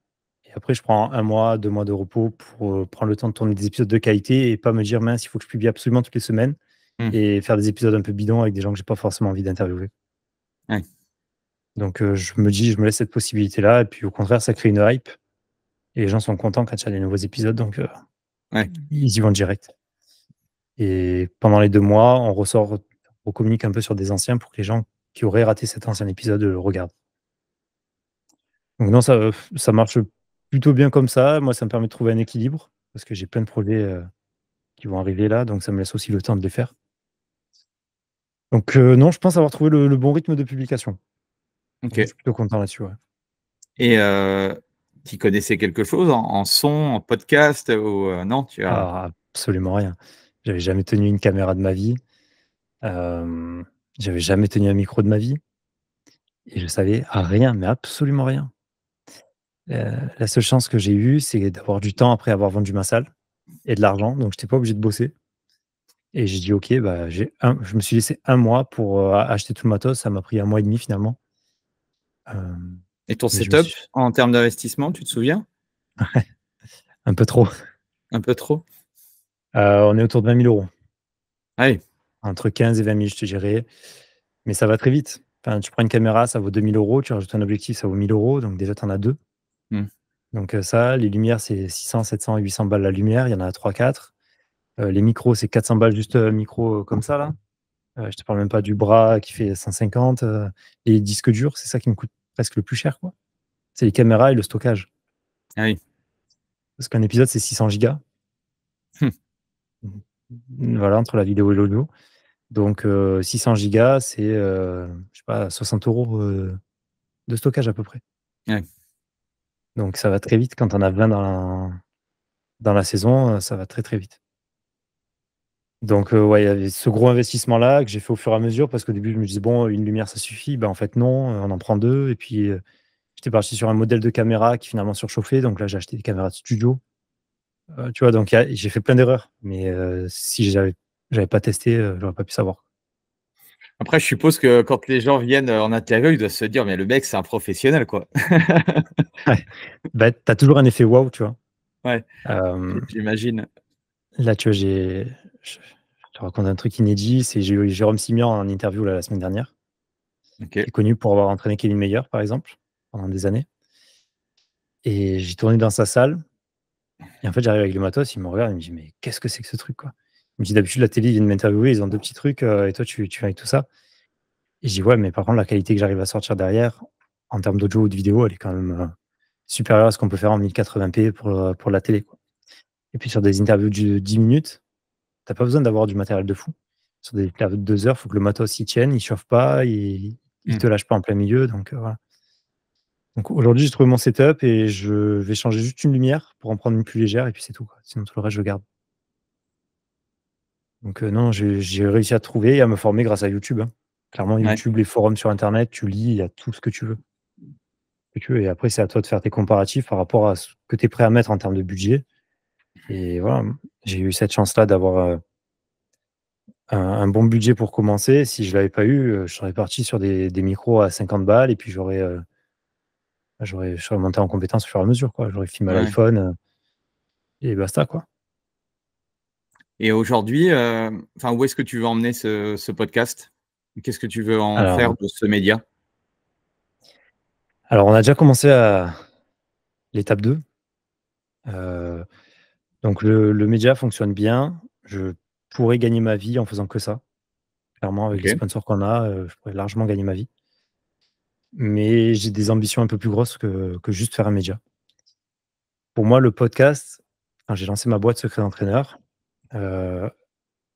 et après je prends 1 mois, 2 mois de repos pour, prendre le temps de tourner des épisodes de qualité et pas me dire: «Mince, il faut que je publie absolument toutes les semaines» Mmh. et faire des épisodes un peu bidons avec des gens que j'ai pas forcément envie d'interviewer. Ouais. Donc je me dis: «Je me laisse cette possibilité-là» et puis au contraire, ça crée une hype et les gens sont contents quand il y a des nouveaux épisodes donc Ouais. ils y vont direct et pendant les 2 mois, on communique un peu sur des anciens pour que les gens qui auraient raté cet ancien épisode, le regardent. Donc non, ça marche plutôt bien comme ça. Moi, ça me permet de trouver un équilibre parce que j'ai plein de projets, qui vont arriver là, donc ça me laisse aussi le temps de les faire. Donc non, je pense avoir trouvé le bon rythme de publication. Donc je OK. suis plutôt content là-dessus, ouais. Et tu connaissais quelque chose en son, en podcast ou non, tu as Ah, absolument rien. J'avais jamais tenu une caméra de ma vie, hem, j'avais jamais tenu un micro de ma vie et je savais rien, mais absolument rien. La seule chance que j'ai eue, c'est d'avoir du temps après avoir vendu ma salle et de l'argent, donc j'étais pas obligé de bosser. Et j'ai dit: «OK, bah, je me suis laissé 1 mois pour, acheter tout le matos». Ça m'a pris 1 mois et demi finalement. Hem, et ton mais je me setup suis en termes d'investissement, tu te souviens? Un peu trop. Un peu trop? On est autour de 20 000 €. Oui. Entre 15 et 20 000, je te dirais. Mais ça va très vite. Enfin, tu prends une caméra, ça vaut 2 000 €. Tu rajoutes un objectif, ça vaut 1 000 €. Donc déjà, tu en as 2. Mmh. Donc ça, les lumières, c'est 600, 700, 800 balles la lumière. Il y en a 3-4. Les micros, c'est 400 balles juste micro comme ça, là. Je te parle même pas du bras qui fait 150. Les disques durs, c'est ça qui me coûte presque le plus cher, quoi. C'est les caméras et le stockage. Ah oui. Parce qu'un épisode, c'est 600 gigas. Voilà, entre la vidéo et l'audio. Donc 600 gigas, c'est je sais pas, 60 € de stockage à peu près. Ouais. Donc ça va très vite. Quand on a 20 dans la saison, ça va très, très vite. Donc ouais, il y avait ce gros investissement-là que j'ai fait au fur et à mesure parce qu'au début, je me disais: «Bon, une lumière, ça suffit». Ben, en fait, non, on en prend 2 et puis, j'étais parti sur un modèle de caméra qui finalement surchauffait. Donc là, j'ai acheté des caméras de studio. Tu vois? Donc j'ai fait plein d'erreurs, mais si j'avais pas testé, j'aurais pas pu savoir. Après, je suppose que quand les gens viennent, en interview, ils doivent se dire: «Mais le mec, c'est un professionnel, quoi». Ouais. Bah, tu as toujours un effet waouh, tu vois? Ouais, Hem, j'imagine. Là, tu vois, je te raconte un truc inédit, c'est j'ai eu Jérôme Simian en interview là, la semaine dernière, OK. qui est connu pour avoir entraîné Kevin Mayer, par exemple, pendant des années. Et j'ai tourné dans sa salle et en fait, j'arrive avec le matos, il me regarde, il me dit: «Mais qu'est-ce que c'est que ce truc, quoi?» Il me dit: «D'habitude, la télé, ils viennent m'interviewer, ils ont 2 petits trucs, et toi, tu viens avec tout ça?» Et je dis: «Ouais, mais par contre, la qualité que j'arrive à sortir derrière, en termes d'audio ou de vidéo, elle est quand même, supérieure à ce qu'on peut faire en 1080p pour la télé, quoi». Et puis sur des interviews de 10 minutes, tu as pas besoin d'avoir du matériel de fou. Sur des interviews de 2 heures, il faut que le matos, il tienne, il chauffe pas, il Mmh. te lâche pas en plein milieu, donc voilà. Donc aujourd'hui, j'ai trouvé mon setup et je vais changer juste une lumière pour en prendre une plus légère et puis c'est tout, quoi. Sinon tout le reste, je le garde. Donc non, j'ai réussi à trouver et à me former grâce à YouTube, hein. Clairement, Ouais. YouTube, les forums sur internet, tu lis, il y a tout ce que tu veux. Et après, c'est à toi de faire tes comparatifs par rapport à ce que tu es prêt à mettre en termes de budget. Et voilà, j'ai eu cette chance-là d'avoir, un bon budget pour commencer. Si je l'avais pas eu, je serais parti sur des micros à 50 balles et puis je serais monté en compétence au fur et à mesure, quoi. J'aurais filmé à Ouais. l'iPhone, et basta, quoi. Et aujourd'hui, enfin, où est-ce que tu veux emmener ce podcast? Qu'est-ce que tu veux en faire Alors de ce média? alors on a déjà commencé à l'étape 2. Heu, donc le média fonctionne bien. Je pourrais gagner ma vie en faisant que ça. Clairement, avec les OK. sponsors qu'on a, je pourrais largement gagner ma vie. Mais j'ai des ambitions un peu plus grosses que juste faire un média. Pour moi, le podcast, quand j'ai lancé ma boîte Secret d'entraîneur, heu,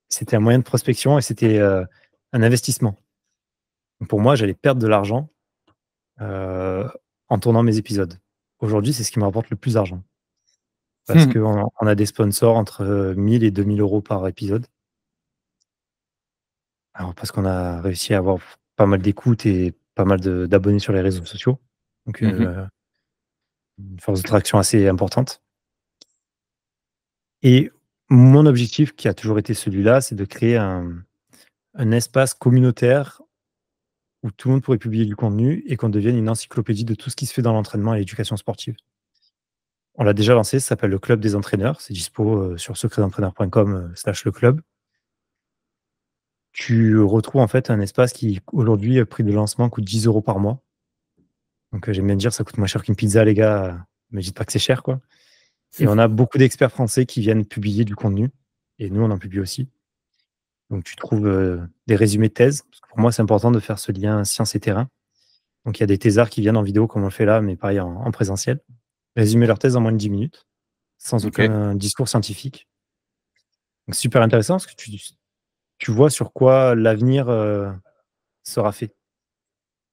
c'était un moyen de prospection et c'était, un investissement. Donc pour moi, j'allais perdre de l'argent, heu, en tournant mes épisodes. Aujourd'hui, c'est ce qui me rapporte le plus d'argent parce Mmh. qu'on a des sponsors entre, 1 000 et 2 000 € par épisode. Alors parce qu'on a réussi à avoir pas mal d'écoutes et pas mal d'abonnés sur les réseaux sociaux. Donc Mmh. une force d'attraction assez importante. Et mon objectif, qui a toujours été celui-là, c'est de créer un espace communautaire où tout le monde pourrait publier du contenu et qu'on devienne une encyclopédie de tout ce qui se fait dans l'entraînement et l'éducation sportive. On l'a déjà lancé, ça s'appelle le Club des entraîneurs. C'est dispo, sur secretdentraîneur.com, /le club. Tu retrouves en fait un espace qui aujourd'hui, prix de lancement, coûte 10 € par mois. Donc, j'aime bien dire: «Ça coûte moins cher qu'une pizza les gars, me dites pas que c'est cher, quoi». Et on a beaucoup d'experts français qui viennent publier du contenu et nous, on en publie aussi. Donc tu trouves, des résumés de thèse, parce que pour moi, c'est important de faire ce lien science et terrain. Donc il y a des thésards qui viennent en vidéo comme on le fait là, mais pareil en présentiel, résumer leur thèse en moins de 10 minutes, sans OK. aucun discours scientifique. Donc super intéressant parce que tu vois sur quoi l'avenir, sera fait.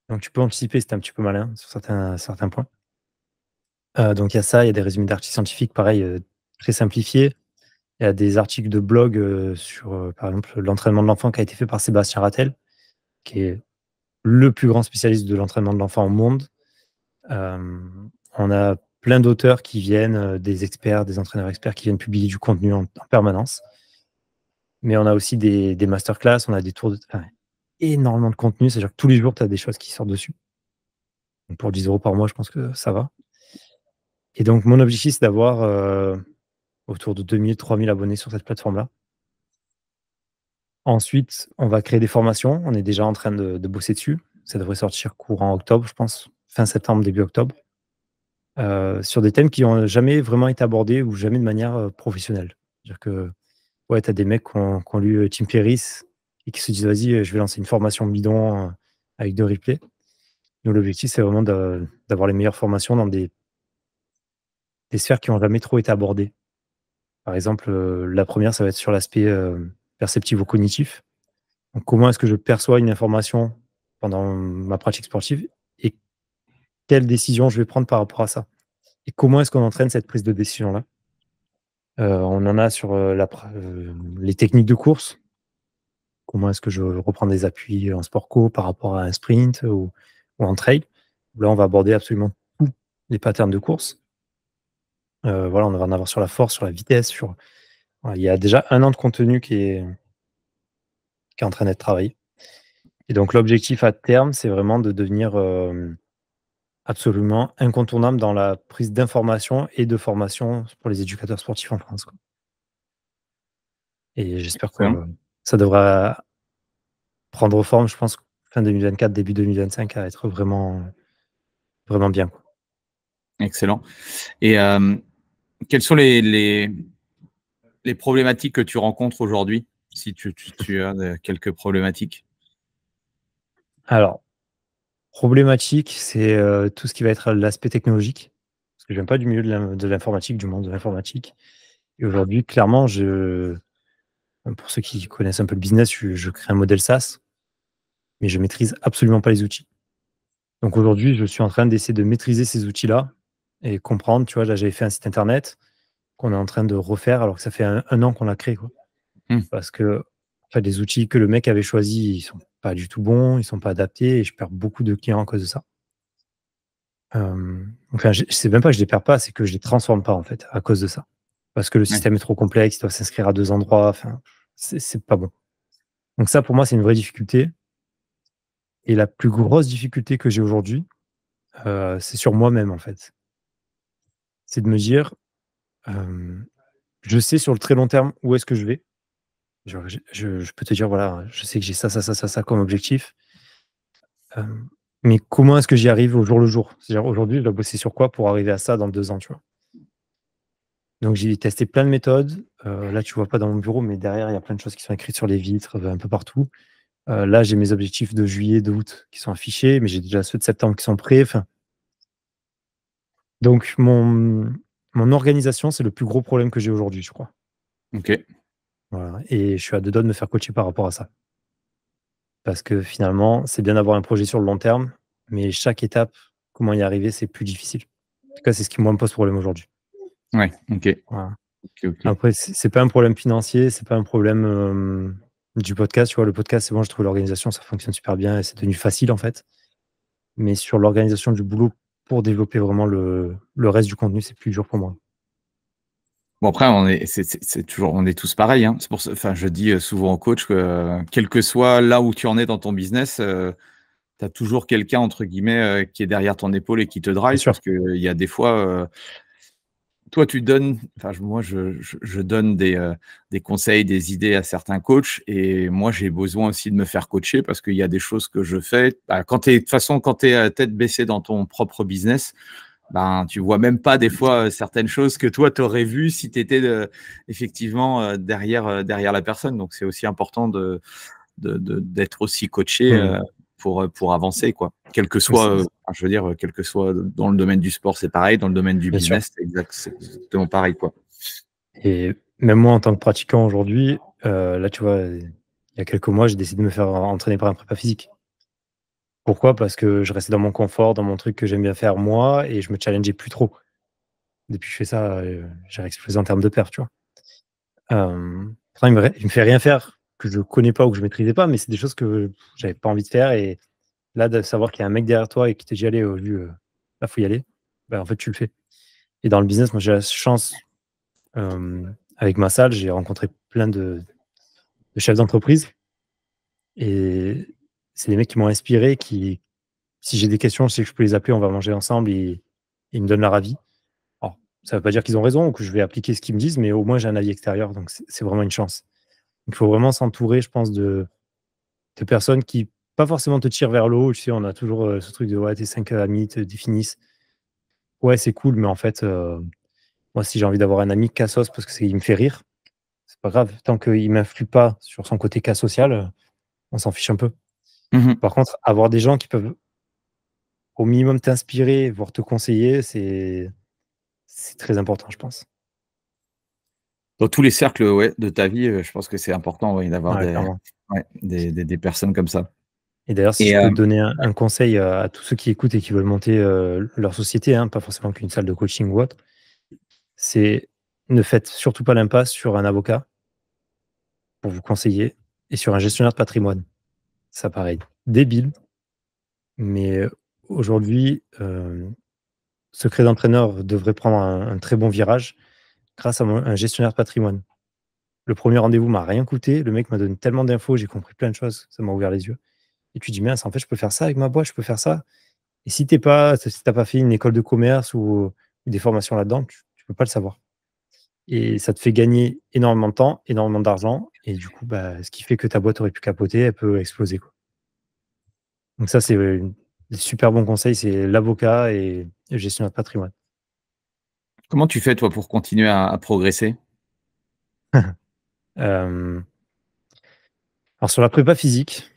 Donc tu peux anticiper, si un petit peu malin sur certains points. Donc il y a ça, il y a des résumés d'articles scientifiques pareil, très simplifiés. Il y a des articles de blog, sur, par exemple, l'entraînement de l'enfant qui a été fait par Sébastien Rattel, qui est le plus grand spécialiste de l'entraînement de l'enfant au monde. On a plein d'auteurs qui viennent, des experts, des entraîneurs experts qui viennent publier du contenu en permanence. Mais on a aussi des masterclass, on a des tours de enfin, énormément de contenu. C'est-à-dire que tous les jours, tu as des choses qui sortent dessus. Donc pour 10 € par mois, je pense que ça va. Et donc, mon objectif, c'est d'avoir autour de 2000, 3000 abonnés sur cette plateforme-là. Ensuite, on va créer des formations. On est déjà en train de bosser dessus. Ça devrait sortir courant octobre, je pense, fin septembre, début octobre, sur des thèmes qui n'ont jamais vraiment été abordés ou jamais de manière professionnelle. C'est-à-dire que ouais, tu as des mecs qui ont lu Tim Ferriss et qui se disent vas-y, je vais lancer une formation bidon avec de replay. Nous, l'objectif, c'est vraiment d'avoir les meilleures formations dans des sphères qui n'ont jamais trop été abordées. Par exemple, la première, ça va être sur l'aspect perceptivo-cognitif. Donc, comment est-ce que je perçois une information pendant ma pratique sportive et quelles décisions je vais prendre par rapport à ça. Et comment est-ce qu'on entraîne cette prise de décision-là. On en a sur les techniques de course. Comment est-ce que je reprends des appuis en sport co par rapport à un sprint ou en trail. Là, on va aborder absolument tous les patterns de course. Voilà, on va en avoir sur la force, sur la vitesse. Il y a déjà 1 an de contenu qui est en train d'être travaillé. Et donc, l'objectif à terme, c'est vraiment de devenir absolument incontournable dans la prise d'informations et de formation pour les éducateurs sportifs en France, quoi. Et j'espère que ça devra prendre forme, je pense, fin 2024, début 2025, à être vraiment, vraiment bien, quoi. Excellent. Et quelles sont les problématiques que tu rencontres aujourd'hui, si tu as quelques problématiques? Alors, problématique, c'est tout ce qui va être l'aspect technologique, parce que je viens pas du milieu de l'informatique, du monde de l'informatique. Et aujourd'hui, clairement, pour ceux qui connaissent un peu le business, je crée un modèle SaaS, mais je maîtrise absolument pas les outils. Donc aujourd'hui, je suis en train d'essayer de maîtriser ces outils-là et comprendre, tu vois, là, j'avais fait un site internet qu'on est en train de refaire alors que ça fait un an qu'on l'a créé, quoi. Parce que, en fait, les outils que le mec avait choisis, ils sont pas du tout bons, ils sont pas adaptés et je perds beaucoup de clients à cause de ça. Enfin, c'est même pas que je les perds pas, c'est que je les transforme pas, en fait, à cause de ça. Parce que le système est trop complexe, il doit s'inscrire à 2 endroits, enfin, c'est pas bon. Donc ça, pour moi, c'est une vraie difficulté. Et la plus grosse difficulté que j'ai aujourd'hui, c'est sur moi-même, en fait. C'est de me dire, je sais sur le très long terme où est-ce que je vais. Genre, je peux te dire, voilà, je sais que j'ai ça comme objectif. Mais comment est-ce que j'y arrive au jour le jour? C'est-à-dire, aujourd'hui, je dois bosser sur quoi pour arriver à ça dans 2 ans, tu vois? Donc, j'ai testé plein de méthodes. Là, tu vois pas dans mon bureau, mais derrière, il y a plein de choses qui sont écrites sur les vitres, un peu partout. Là, j'ai mes objectifs de juillet, d'août qui sont affichés, mais j'ai déjà ceux de septembre qui sont prêts. Enfin, donc, mon organisation, c'est le plus gros problème que j'ai aujourd'hui, je crois. Ok. Voilà. Et je suis à 2 doigts de me faire coacher par rapport à ça. Parce que finalement, c'est bien d'avoir un projet sur le long terme, mais chaque étape, comment y arriver, c'est plus difficile. En tout cas, c'est ce qui, moi, me pose problème aujourd'hui. Ouais, ok. Voilà. Ok. Après, c'est pas un problème financier, c'est pas un problème du podcast. Tu vois, le podcast, c'est bon, je trouve l'organisation, ça fonctionne super bien et c'est devenu facile, en fait. Mais sur l'organisation du boulot pour développer vraiment le reste du contenu, c'est plus dur pour moi. Bon, après, c'est toujours, on est tous pareils, hein. C'est pour ça, enfin, je dis souvent aux coachs que quel que soit là où tu en es dans ton business, tu as toujours quelqu'un, entre guillemets, qui est derrière ton épaule et qui te drive. Parce qu'il y a des fois, toi, tu donnes, enfin, moi, je donne des conseils, des idées à certains coachs. Et moi, j'ai besoin aussi de me faire coacher parce qu'il y a des choses que je fais. Bah, de toute façon, quand tu es tête baissée dans ton propre business, ben, tu vois même pas des fois certaines choses que toi, tu aurais vues si tu étais derrière la personne. Donc, c'est aussi important d'être aussi coaché pour avancer, quoi. Quel que soit, je veux dire, quel que soit dans le domaine du sport, c'est pareil. Dans le domaine du business, c'est exactement pareil, quoi. Et même moi, en tant que pratiquant aujourd'hui, là, tu vois, il y a quelques mois, j'ai décidé de me faire entraîner par un prépa physique. Pourquoi? Parce que je restais dans mon confort, dans mon truc que j'aime bien faire moi, et je me challengeais plus trop. Depuis que je fais ça, j'ai explosé en termes de perf, tu vois. Pourtant, il me fait rien faire que je connais pas ou que je maîtrisais pas, mais c'est des choses que j'avais pas envie de faire. Et là, de savoir qu'il y a un mec derrière toi et qui te dit allez, là, faut y aller, ben, en fait, tu le fais. Et dans le business, moi, j'ai la chance, avec ma salle, j'ai rencontré plein de chefs d'entreprise. Et c'est des mecs qui m'ont inspiré, si j'ai des questions, je sais que je peux les appeler, on va manger ensemble et ils me donnent leur avis. Alors, Ça ne veut pas dire qu'ils ont raison ou que je vais appliquer ce qu'ils me disent, mais au moins j'ai un avis extérieur, donc c'est vraiment une chance. Il faut vraiment s'entourer, je pense, de personnes qui, pas forcément te tirent vers le haut. Tu sais, on a toujours ce truc de ouais, tes 5 amis te définissent. Ouais, c'est cool, mais en fait, moi, si j'ai envie d'avoir un ami cassos parce qu'il me fait rire, c'est pas grave. Tant qu'il m'influe pas sur son côté cas social, on s'en fiche un peu. Par contre, avoir des gens qui peuvent au minimum t'inspirer, voire te conseiller, c'est très important, je pense. Dans tous les cercles de ta vie, je pense que c'est important d'avoir Ouais, clairement. des personnes comme ça. Et d'ailleurs, si Et je peux te donner un conseil à tous ceux qui écoutent et qui veulent monter leur société, hein, pas forcément qu'une salle de coaching ou autre, c'est ne faites surtout pas l'impasse sur un avocat pour vous conseiller et sur un gestionnaire de patrimoine. Ça paraît débile, mais aujourd'hui, Secret d'entraîneur devrait prendre un très bon virage grâce à un gestionnaire de patrimoine. Le premier rendez-vous m'a rien coûté. Le mec m'a donné tellement d'infos, j'ai compris plein de choses. Ça m'a ouvert les yeux. Et tu dis, mince, en fait, je peux faire ça avec ma boîte, je peux faire ça. Et si tu n'as pas fait une école de commerce ou des formations là-dedans, tu ne peux pas le savoir. Et ça te fait gagner énormément de temps, énormément d'argent. Et du coup, ce qui fait que ta boîte aurait pu capoter, elle peut exploser, quoi. Donc ça, c'est des super bons conseils, c'est l'avocat et le gestionnaire de patrimoine. comment tu fais, toi, pour continuer à progresser? Alors sur la prépa physique,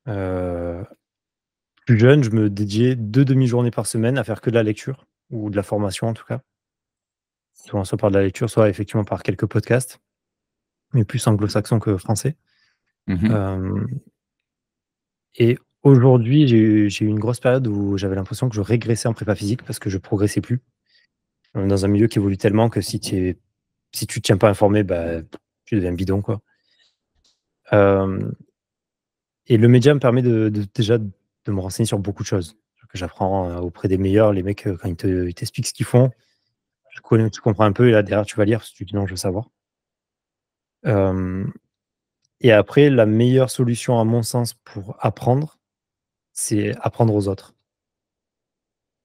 plus jeune, je me dédiais 2 demi-journées par semaine à faire que de la lecture ou de la formation en tout cas. Soit par de la lecture, soit effectivement par quelques podcasts, mais plus anglo-saxon que français. Hem Et aujourd'hui, j'ai eu une grosse période où j'avais l'impression que je régressais en prépa physique parce que je progressais plus. On est dans un milieu qui évolue tellement que si tu te tiens pas informé, tu deviens bidon, quoi. Hem Et le média me permet déjà de me renseigner sur beaucoup de choses, que j'apprends, auprès des meilleurs. Les mecs, quand ils t'expliquent ce qu'ils font, tu comprends un peu et là derrière tu vas lire parce que tu dis: «Non, je veux savoir». Hem Et après la meilleure solution à mon sens pour apprendre, c'est apprendre aux autres.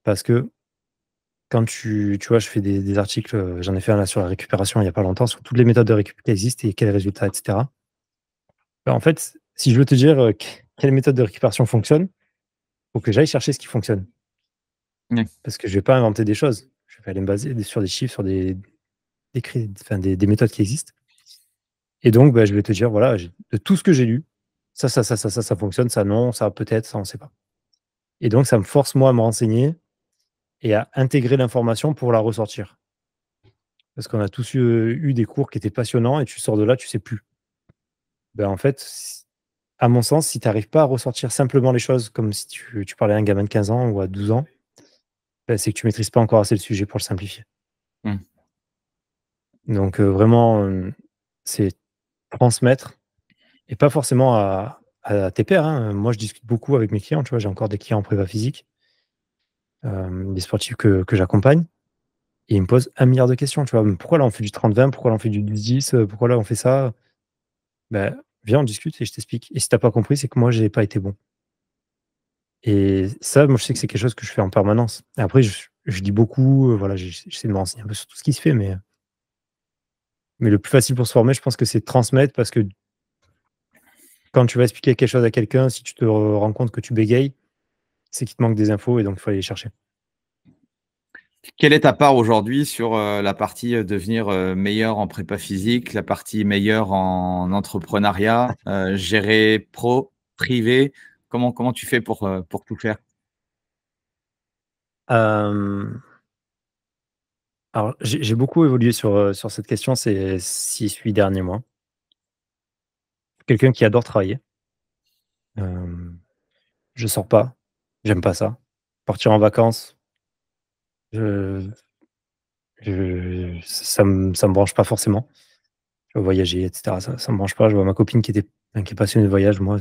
Parce que quand tu vois, je fais des articles, j'en ai fait un là sur la récupération il y a pas longtemps, sur toutes les méthodes de récup qui existent et quels résultats et cetera. En fait, si je veux te dire, quelle méthode de récupération fonctionne, faut que j'aille chercher ce qui fonctionne. Mmh. Parce que je vais pas inventer des choses. Je vais aller me baser sur des chiffres, sur des méthodes qui existent. Et donc, je vais te dire, voilà, de tout ce que j'ai lu, ça fonctionne, ça non, ça peut-être, ça on sait pas. Et donc, ça me force moi à me renseigner et à intégrer l'information pour la ressortir. Parce qu'on a tous eu des cours qui étaient passionnants et tu sors de là, tu sais plus. En fait, à mon sens, si tu n'arrives pas à ressortir simplement les choses comme si tu parlais à un gamin de 15 ans ou à 12 ans, c'est que tu maîtrises pas encore assez le sujet pour le simplifier. Mmh. Donc vraiment, c'est transmettre et pas forcément à tes pairs, hein. Moi, je discute beaucoup avec mes clients, tu vois? J'ai encore des clients en prépa physique, des sportifs que j'accompagne et ils me posent 1 milliard de questions, tu vois? «Pourquoi là, on fait du 30-20? Pourquoi là, on fait du 10-10? Pourquoi là, on fait ça?» Viens, on discute et je t'explique et si tu as pas compris, c'est que moi, j'ai pas été bon et ça, moi, je sais que c'est quelque chose que je fais en permanence. Et après, je lis beaucoup, voilà, j'essaie de me renseigner un peu sur tout ce qui se fait, mais le plus facile pour se former, je pense que c'est de transmettre parce que quand tu vas expliquer quelque chose à quelqu'un, si tu te rends compte que tu bégayes, c'est qu'il te manque des infos et donc il faut aller les chercher. Quelle est ta part aujourd'hui sur, la partie, devenir, meilleur en prépa physique, la partie meilleure en entrepreneuriat, gérer pro, privé? Comment tu fais pour tout faire? Hem, alors j'ai beaucoup évolué sur cette question ces 6-8 derniers mois. Quelqu'un qui adore travailler. Hem, je sors pas, j'aime pas ça. Partir en vacances, je ça me branche pas forcément. Tu vois, voyager et cetera, ça me branche pas. Je vois ma copine qui est passionnée de voyage, moi,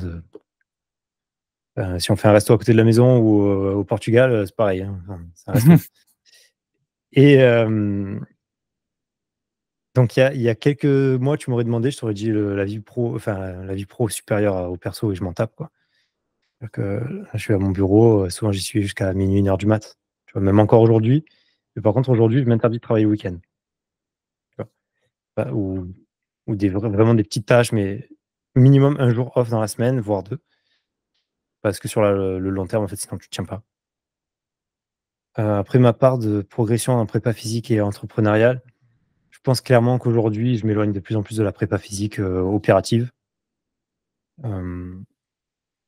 si on fait un resto à côté de la maison ou au Portugal, c'est pareil, hein, enfin, c'est un resto. Et donc il y a quelques mois, tu m'aurais demandé, je t'aurais dit la vie pro, enfin la vie pro supérieure au perso et je m'en tape, quoi. C'est-à-dire que là, je suis à mon bureau, souvent j'y suis jusqu'à minuit, 1 heure du mat. Tu vois? Même encore aujourd'hui, Mais par contre, aujourd'hui, je m'interdis de travailler le week-end. Tu vois? Ou vraiment des petites tâches, mais minimum un jour off dans la semaine, voire 2, parce que sur le long terme, en fait, sinon tu tiens pas. Après ma part de progression en prépa physique et entrepreneuriale, je pense clairement qu'aujourd'hui, je m'éloigne de plus en plus de la prépa physique, opérative. Hem,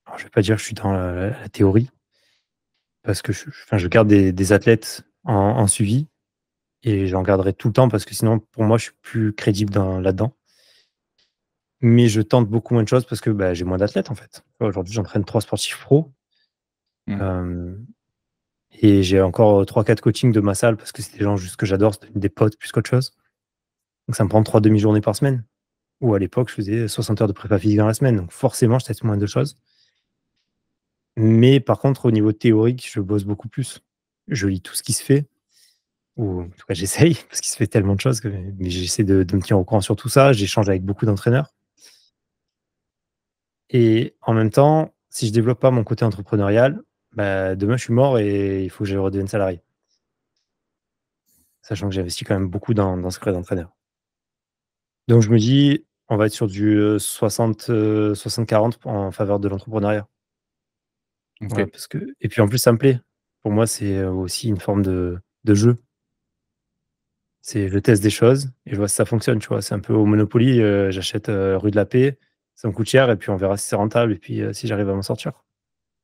alors je vais pas dire que je suis dans la théorie, parce que je garde des athlètes en suivi et j'en garderai tout le temps parce que sinon, pour moi, je suis plus crédible là-dedans. Mais je tente beaucoup moins de choses parce que, bah, j'ai moins d'athlètes, en fait. Aujourd'hui, j'entraîne 3 sportifs pros, Mmh. hem et j'ai encore 3-4 coachings de ma salle parce que c'est des gens juste que j'adore, c'est des potes plus qu'autre chose. Donc ça me prend 3 demi-journées par semaine. Ou à l'époque, je faisais 60 heures de prépa physique dans la semaine, donc forcément, je teste moins de choses. Mais par contre, au niveau théorique, je bosse beaucoup plus. Je lis tout ce qui se fait, ou en tout cas j'essaye, parce qu'il se fait tellement de choses mais j'essaie de me tenir au courant sur tout ça. J'échange avec beaucoup d'entraîneurs et en même temps, si je développe pas mon côté entrepreneurial, bah, demain je suis mort et il faut que je redevienne salarié. Sachant que j'investis quand même beaucoup dans ce grade d'entraîneur. Donc je me dis: «On va être sur du, 60-40 en faveur de l'entrepreneuriat». Voilà, OK. parce que et puis en plus ça me plaît. Pour moi, c'est, aussi une forme de jeu. C'est je teste des choses et je vois si ça fonctionne, tu vois? C'est un peu au Monopoly, j'achète, rue de la Paix, ça me coûte cher et puis on verra si c'est rentable et puis, si j'arrive à m'en sortir.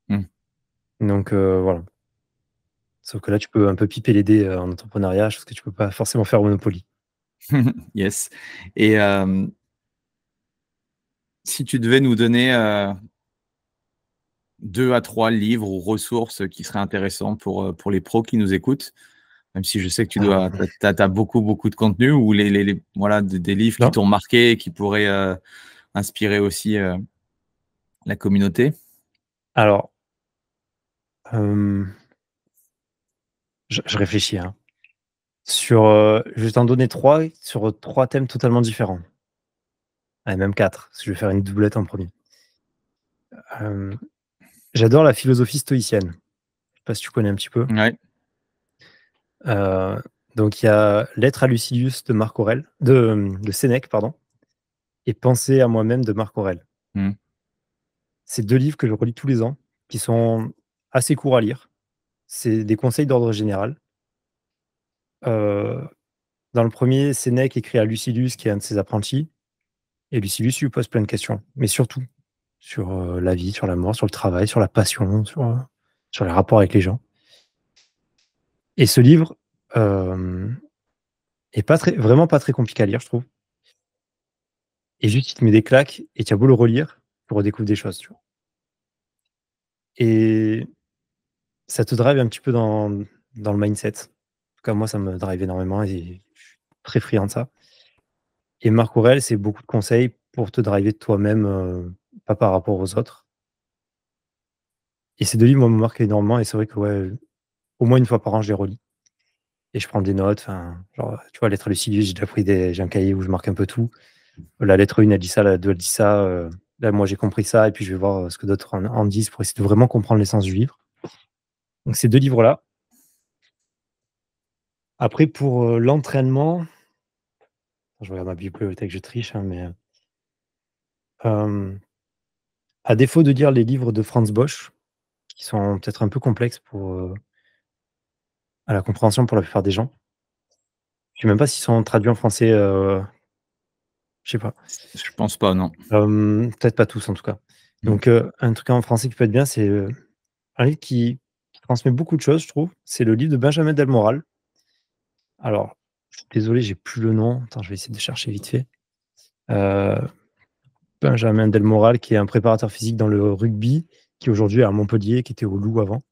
Mmh. Donc voilà. Sauf que là, tu peux un peu piper les dés, en entrepreneuriat, chose que tu peux pas forcément faire au Monopoly. Yes. Et si tu devais nous donner 2 à 3 livres ou ressources qui seraient intéressants pour les pros qui nous écoutent, même si je sais que tu dois Hem, tu as beaucoup, beaucoup de contenu, ou les voilà, des livres qui non, t'ont marqué et qui pourraient, inspirer aussi, la communauté? alors, hem, je réfléchis, hein. Je vais t'en donner 3 sur 3 thèmes totalement différents. Allez, même 4, parce que je vais faire une doublette en premier. Er J'adore la philosophie stoïcienne. Je sais pas si tu connais un petit peu? Ouais. Heu, donc il y a «Lettres à Lucilius» de Marc Aurèle, de Sénèque, pardon, et «Pensées à moi-même» de Marc Aurèle. Mmh. C'est 2 livres que je relis tous les ans, qui sont assez courts à lire. C'est des conseils d'ordre général. Heu, Dans le premier, Sénèque écrit à Lucilius, qui est un de ses apprentis, et Lucilius lui pose plein de questions, mais surtout sur, la vie, sur la mort, sur le travail, sur la passion, sur les rapports avec les gens. Et ce livre, hem, est vraiment pas très compliqué à lire, je trouve. Et juste, il te met des claques et tu as beau le relire, tu redécouvres des choses, tu vois? Et ça te drive un petit peu dans le mindset. En tout cas, moi, ça me drive énormément et je suis très friand de ça. Et Marc Aurèle, c'est beaucoup de conseils pour te driver toi-même, pas par rapport aux autres. Et ces 2 livres, moi, me marquent énormément et c'est vrai que, ouais, au moins une fois par an, je les relis et je prends des notes, enfin, genre, tu vois, lettre à Lucilius, j'ai un cahier où je marque un peu tout. La lettre 1, elle dit ça, la 2, elle dit ça, là, moi, j'ai compris ça et puis je vais voir, ce que d'autres en disent pour essayer de vraiment comprendre l'essence du livre. Donc ces 2 livres-là. Après pour, l'entraînement, je regarde ma bibliothèque, je triche, hein, mais, hem, à défaut de lire les livres de Franz Bosch, qui sont peut-être un peu complexes à la compréhension pour la plupart des gens. Je sais même pas s'ils sont traduits en français, je sais pas. Je pense pas, non. Peut-être pas tous en tout cas. Mmh. Donc, un truc en français qui peut être bien, c'est, un livre qui transmet beaucoup de choses, je trouve. C'est le livre de Benjamin Delmoral. Alors, je suis désolé, j'ai plus le nom. Attends, je vais essayer de chercher vite fait. Heu Benjamin Delmoral, qui est un préparateur physique dans le rugby, qui aujourd'hui est à Montpellier, qui était au Loup avant.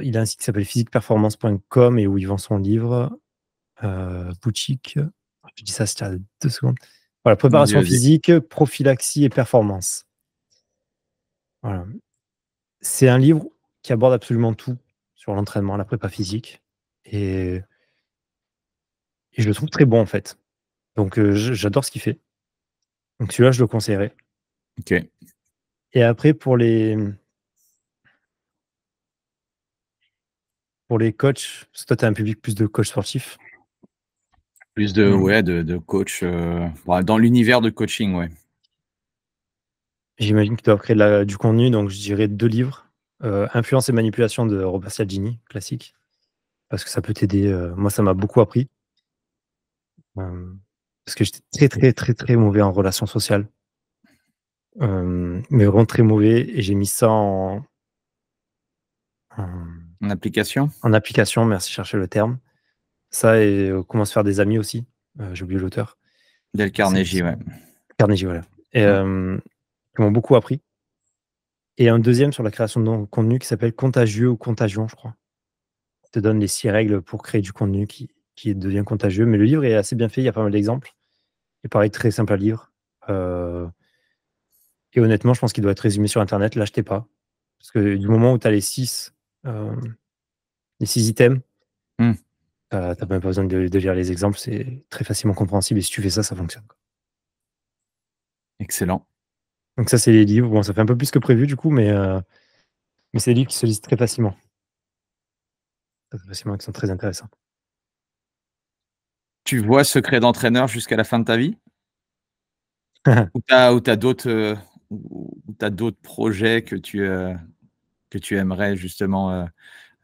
Il a un site qui s'appelle physiqueperformance.com et où il vend son livre. Boutique, je dis ça, c'était à 2 secondes. Voilà, Vas-y, préparation vas-y. physique, prophylaxie et performance. Voilà. C'est un livre qui aborde absolument tout sur l'entraînement, la prépa physique et je le trouve très bon, en fait. Donc j'adore ce qu'il fait. Donc celui-là, je le conseillerais. OK. Et après pour les Pour les coachs, parce que toi, tu as un public plus de coachs sportifs. Plus de coach dans l'univers de coaching, ouais. J'imagine que tu dois créer du contenu, donc je dirais 2 livres. Influence et manipulation de Robert Cialdini, classique, parce que ça peut t'aider. Moi, ça m'a beaucoup appris. Parce que j'étais très, très, très, très mauvais en relations sociales. Mais vraiment très mauvais, et j'ai mis ça en En application. application, merci, chercher le terme. Ça et comment se faire des amis aussi, j'ai oublié l'auteur. Dale Carnegie, ouais. Carnegie, voilà. Et qui m'ont beaucoup appris. Et un deuxième sur la création de contenu qui s'appelle Contagieux ou Contagion, je crois. Il te donne les 6 règles pour créer du contenu qui devient contagieux. Mais le livre est assez bien fait, il y a pas mal d'exemples. Et pareil, très simple à lire. Et honnêtement, je pense qu'il doit être résumé sur internet, l'achetez pas. Parce que du moment où tu as les 6 items, tu as même pas besoin de lire les exemples, c'est très facilement compréhensible, et si tu fais ça, ça fonctionne, quoi. Excellent. Donc ça, c'est les livres. Bon, ça fait un peu plus que prévu du coup, mais c'est des livres qui se lisent très facilement. Très facilement, qui sont très intéressants. Tu vois Secret d'entraîneur jusqu'à la fin de ta vie? Ou tu as d'autres projets que tu aimerais justement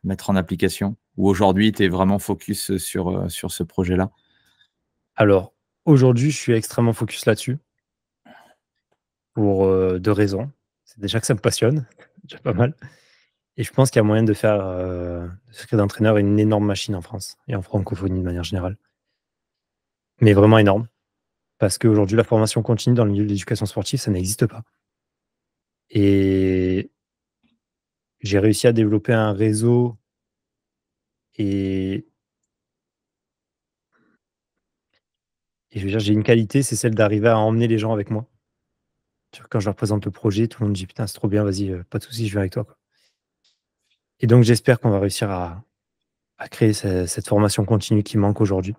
mettre en application? Ou aujourd'hui, tu es vraiment focus sur ce projet-là? Alors, aujourd'hui, je suis extrêmement focus là-dessus pour 2 raisons. C'est déjà que ça me passionne, déjà pas mal, et je pense qu'il y a moyen de faire de Secret d'entraîneur une énorme machine en France et en francophonie de manière générale. Mais vraiment énorme, parce qu'aujourd'hui, la formation continue dans le milieu de l'éducation sportive, ça n'existe pas. Et j'ai réussi à développer un réseau, et je veux dire, j'ai une qualité, c'est celle d'arriver à emmener les gens avec moi. Tu vois, quand je leur présente le projet, tout le monde dit: «Putain, c'est trop bien, vas-y, pas de souci, je viens avec toi, quoi». Et donc j'espère qu'on va réussir à créer cette formation continue qui manque aujourd'hui,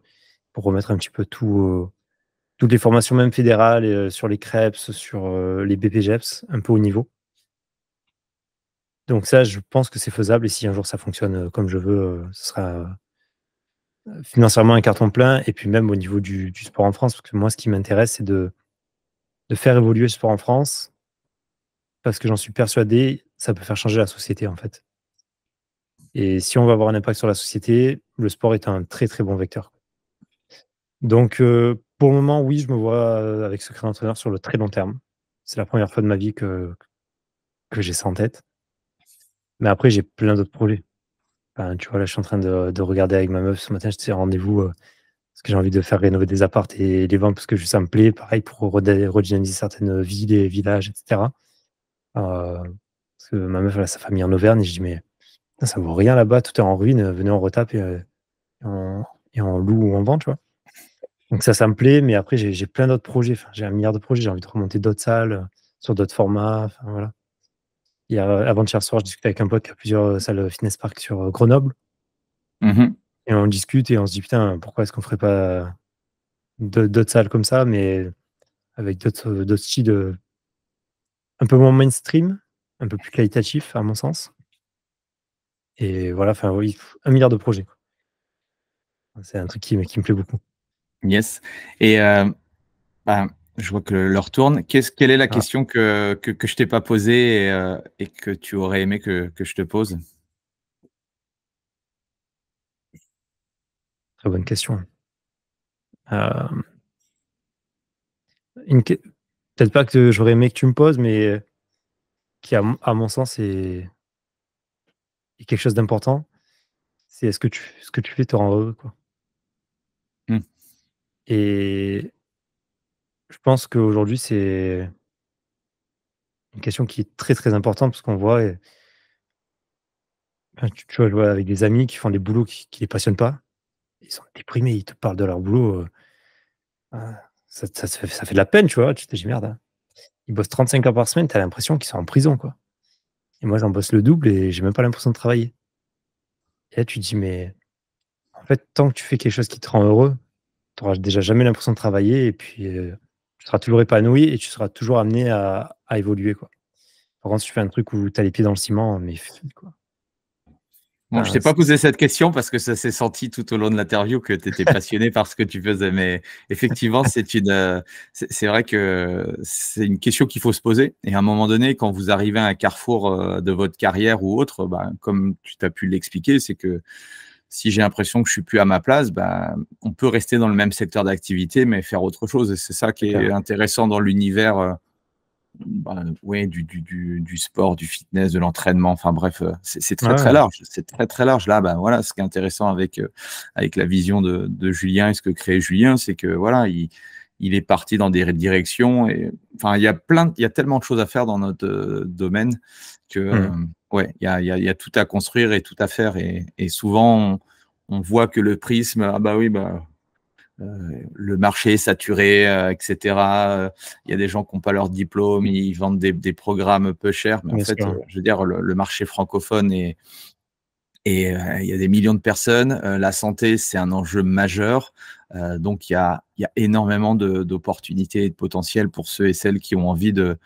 pour remettre un petit peu toutes les formations même fédérales, sur les CREPS, sur, les BPGEPS, un peu au niveau. Donc ça, je pense que c'est faisable, et si un jour ça fonctionne, comme je veux, ce sera, financièrement un carton plein, et puis même au niveau du sport en France, parce que moi, ce qui m'intéresse, c'est de faire évoluer le sport en France, parce que j'en suis persuadé, ça peut faire changer la société, en fait. Et si on veut avoir un impact sur la société, le sport est un très, très bon vecteur. Donc pour le moment, oui, je me vois, avec Secret d'entraîneur sur le très long terme. C'est la première fois de ma vie que j'ai ça en tête. Mais après, j'ai plein d'autres projets. Enfin, tu vois, là, je suis en train de regarder avec ma meuf ce matin, j'étais en rendez-vous, parce que j'ai envie de faire rénover des apparts et les vendre, parce que ça me plaît. Pareil pour redynamiser certaines villes et villages, et cetera. Parce que ma meuf, elle a sa famille en Auvergne, et je dis: «Mais putain, ça vaut rien là-bas, tout est en ruine, venez on retape, et on loue ou on vend», tu vois? Donc ça me plaît, mais après j'ai plein d'autres projets. Enfin, j'ai un milliard de projets. J'ai envie de remonter d'autres salles, sur d'autres formats, enfin voilà. Avant-hier soir, je discutais avec un pote qui a plusieurs, salles, fitness park sur, Grenoble, et on discute et on se dit: «Putain, pourquoi est-ce qu'on ferait pas d'autres salles comme ça, mais avec d'autres styles, un peu moins mainstream, un peu plus qualitatifs à mon sens», et voilà, enfin oui, un milliard de projets, quoi. C'est un truc qui me plaît beaucoup. Yes. Et ben, je vois que l'heure tourne. Quelle est la Ah, question que je t'ai pas posée et que tu aurais aimé que je te pose? très bonne question. Hem, une ques Peut-être pas que j'aurais aimé que tu me poses, mais qui à mon sens est quelque chose d'important, c'est est-ce que ce que tu fais te rend heureux, quoi? Mmh. Et je pense qu'aujourd'hui, c'est une question qui est très, très importante, parce qu'on voit, enfin, tu vois, je vois avec des amis qui font des boulots qui les passionnent pas. Ils sont déprimés, ils te parlent de leur boulot, ça fait de la peine, tu vois? Tu te dis: «Merde, hein». Ils bossent 35 heures par semaine, tu as l'impression qu'ils sont en prison, quoi. Et moi, j'en bosse le double et j'ai même pas l'impression de travailler. Et là, tu te dis: «Mais en fait, tant que tu fais quelque chose qui te rend heureux, tu auras déjà jamais l'impression de travailler, et puis, tu seras toujours épanoui et tu seras toujours amené à évoluer, quoi. Par contre, si tu fais un truc où tu as les pieds dans le ciment, mais fuis, quoi. Bon, je t'ai pas posé cette question parce que ça s'est senti tout au long de l'interview que tu étais passionné par ce que tu faisais. Mais effectivement, c'est vrai que c'est une question qu'il faut se poser. Et à un moment donné, quand vous arrivez à un carrefour de votre carrière ou autre, comme tu t'as pu l'expliquer, c'est que si j'ai l'impression que je suis plus à ma place, on peut rester dans le même secteur d'activité, mais faire autre chose. Et c'est ça qui est intéressant dans l'univers du sport, du fitness, de l'entraînement. Enfin bref, c'est très large. C'est très large. Là, voilà, ce qui est intéressant avec la vision de Julien et ce que crée Julien, c'est que voilà, il est parti dans des directions. Et enfin, il y a tellement de choses à faire dans notre domaine que il y a tout à construire et tout à faire. Et souvent, on voit que le prisme, le marché est saturé, etc. Il y a des gens qui n'ont pas leur diplôme, ils vendent des programmes peu chers. Mais en fait, je veux dire, le marché francophone et il y a des millions de personnes. La santé, c'est un enjeu majeur. Donc, il y a énormément d'opportunités et de potentiel pour ceux et celles qui ont envie de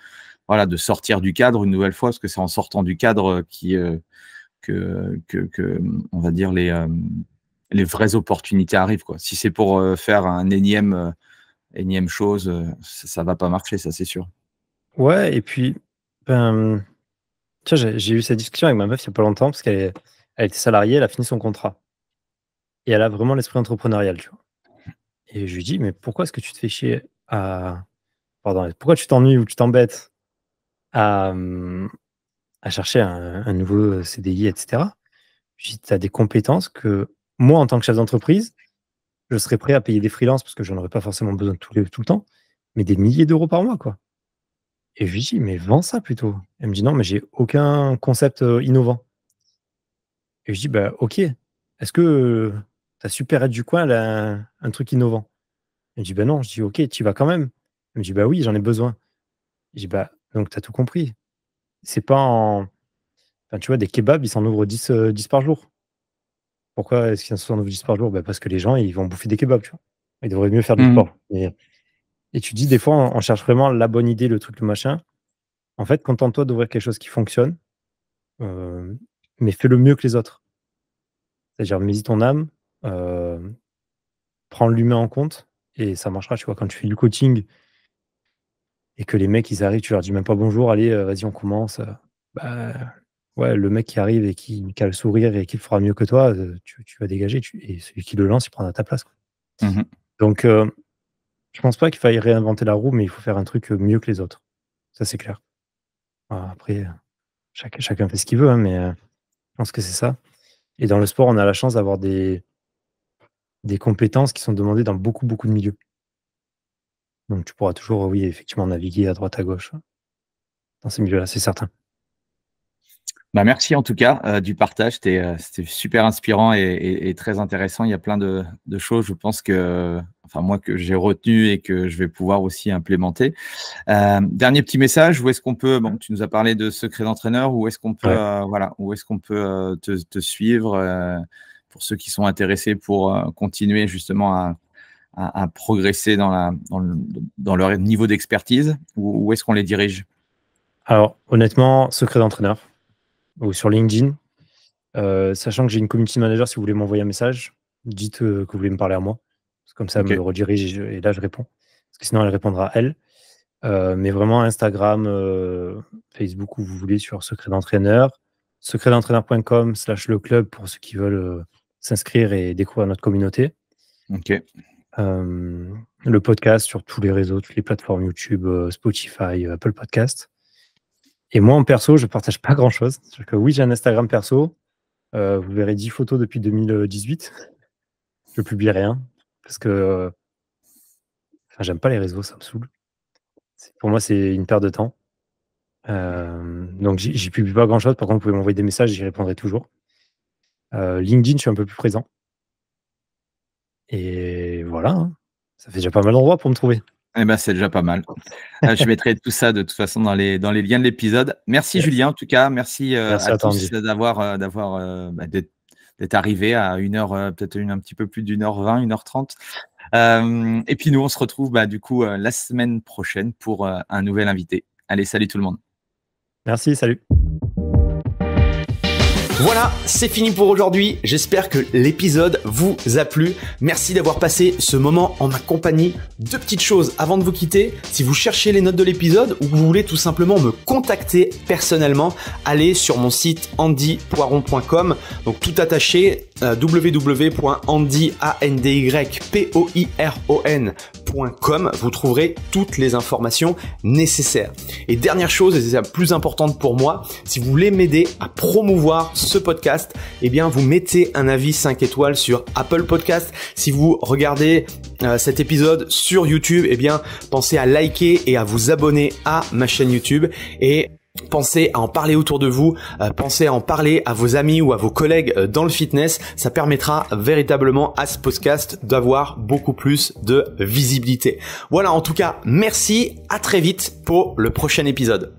sortir du cadre une nouvelle fois, parce que c'est en sortant du cadre que on va dire les vraies opportunités arrivent, quoi. Si c'est pour faire un énième chose, ça va pas marcher, ça c'est sûr. Ouais, et puis, tu vois, j'ai eu cette discussion avec ma meuf il y a pas longtemps, parce qu'elle était salariée, elle a fini son contrat. Et elle a vraiment l'esprit entrepreneurial, tu vois. Et je lui dis, mais pourquoi est-ce que tu te fais chier pourquoi tu t'ennuies ou tu t'embêtes à chercher un nouveau CDI, etc. Je lui dis, tu as des compétences que moi, en tant que chef d'entreprise, je serais prêt à payer des freelances parce que j'en aurais pas forcément besoin tout le temps, mais des milliers d'euros par mois, quoi. Et je lui dis, mais vends ça plutôt. Elle me dit, non, mais j'ai aucun concept innovant. Et je dis, ok, est-ce que ta supérette du coin, elle a un truc innovant? Elle me dit, non. Je dis, ok, tu y vas quand même. Elle me dit, oui, j'en ai besoin. Je dis, donc tu as tout compris. C'est pas Enfin, tu vois, des kebabs, ils s'en ouvrent 10 par jour. Pourquoi est-ce qu'ils s'en ouvrent 10 par jour? Parce que les gens, ils vont bouffer des kebabs, tu vois. Ils devraient mieux faire du sport. Et tu dis, des fois, on cherche vraiment la bonne idée, le truc, le machin. En fait, contente-toi d'ouvrir quelque chose qui fonctionne, mais fais le mieux que les autres. C'est-à-dire, mets-y ton âme, prends l'humain en compte, et ça marchera, tu vois. Quand tu fais du coaching et que les mecs, ils arrivent, tu leur dis même pas bonjour, allez, vas-y, on commence. Ouais, le mec qui arrive et qui a le sourire et qui le fera mieux que toi, tu vas dégager. Et celui qui le lance, il prendra ta place, quoi. Donc, je pense pas qu'il faille réinventer la roue, mais il faut faire un truc mieux que les autres. Ça, c'est clair. Après, chacun fait ce qu'il veut, hein, mais je pense que c'est ça. Et dans le sport, on a la chance d'avoir des compétences qui sont demandées dans beaucoup, beaucoup de milieux. Donc, tu pourras toujours, oui, effectivement, naviguer à droite, à gauche dans ces milieux-là, c'est certain. Merci en tout cas du partage, c'était super inspirant et très intéressant. Il y a plein de choses, je pense que j'ai retenu et que je vais pouvoir aussi implémenter. Dernier petit message, où est-ce qu'on peut, tu nous as parlé de secret d'entraîneur, où est-ce qu'on peut, où est-ce qu'on peut te suivre pour ceux qui sont intéressés pour continuer justement à progresser dans leur niveau d'expertise, où est-ce qu'on les dirige? Alors, honnêtement, secret d'entraîneur ou sur LinkedIn, sachant que j'ai une community manager, si vous voulez m'envoyer un message, dites que vous voulez me parler à moi. Comme ça, elle me redirige et là, je réponds. Parce que sinon, elle répondra à elle. Mais vraiment, Instagram, Facebook, où vous voulez, sur secret d'entraîneur. secretdentraîneur.com/le club pour ceux qui veulent s'inscrire et découvrir notre communauté. Le podcast sur tous les réseaux, toutes les plateformes YouTube, Spotify, Apple Podcast. Et moi, en perso, je ne partage pas grand-chose. C'est-à-dire que oui, j'ai un Instagram perso. Vous verrez 10 photos depuis 2018. Je ne publie rien parce que j'aime pas les réseaux, ça me saoule. Pour moi, c'est une perte de temps. Donc, j'y publie pas grand-chose. Par contre, vous pouvez m'envoyer des messages, j'y répondrai toujours. LinkedIn, je suis un peu plus présent. Et voilà, hein. Ça fait déjà pas mal d'endroits pour me trouver. C'est déjà pas mal. Je mettrai tout ça de toute façon dans les liens de l'épisode. Merci Julien, en tout cas. Merci à tous d'être arrivé à 1h, peut-être un petit peu plus d'1h20, 1h30. Et puis nous, on se retrouve du coup la semaine prochaine pour un nouvel invité. Allez, salut tout le monde. Merci, salut. Voilà, c'est fini pour aujourd'hui. J'espère que l'épisode vous a plu. Merci d'avoir passé ce moment en ma compagnie. Deux petites choses avant de vous quitter. Si vous cherchez les notes de l'épisode ou que vous voulez tout simplement me contacter personnellement, allez sur mon site andypoiron.com. Donc tout attaché, www.andypoiron.com. Vous trouverez toutes les informations nécessaires. Et dernière chose, et c'est la plus importante pour moi, si vous voulez m'aider à promouvoir ce podcast, eh bien vous mettez un avis 5 étoiles sur Apple Podcast. Si vous regardez cet épisode sur YouTube, eh bien pensez à liker et à vous abonner à ma chaîne YouTube et pensez à en parler autour de vous, pensez à en parler à vos amis ou à vos collègues dans le fitness. Ça permettra véritablement à ce podcast d'avoir beaucoup plus de visibilité. Voilà, en tout cas, merci, à très vite pour le prochain épisode.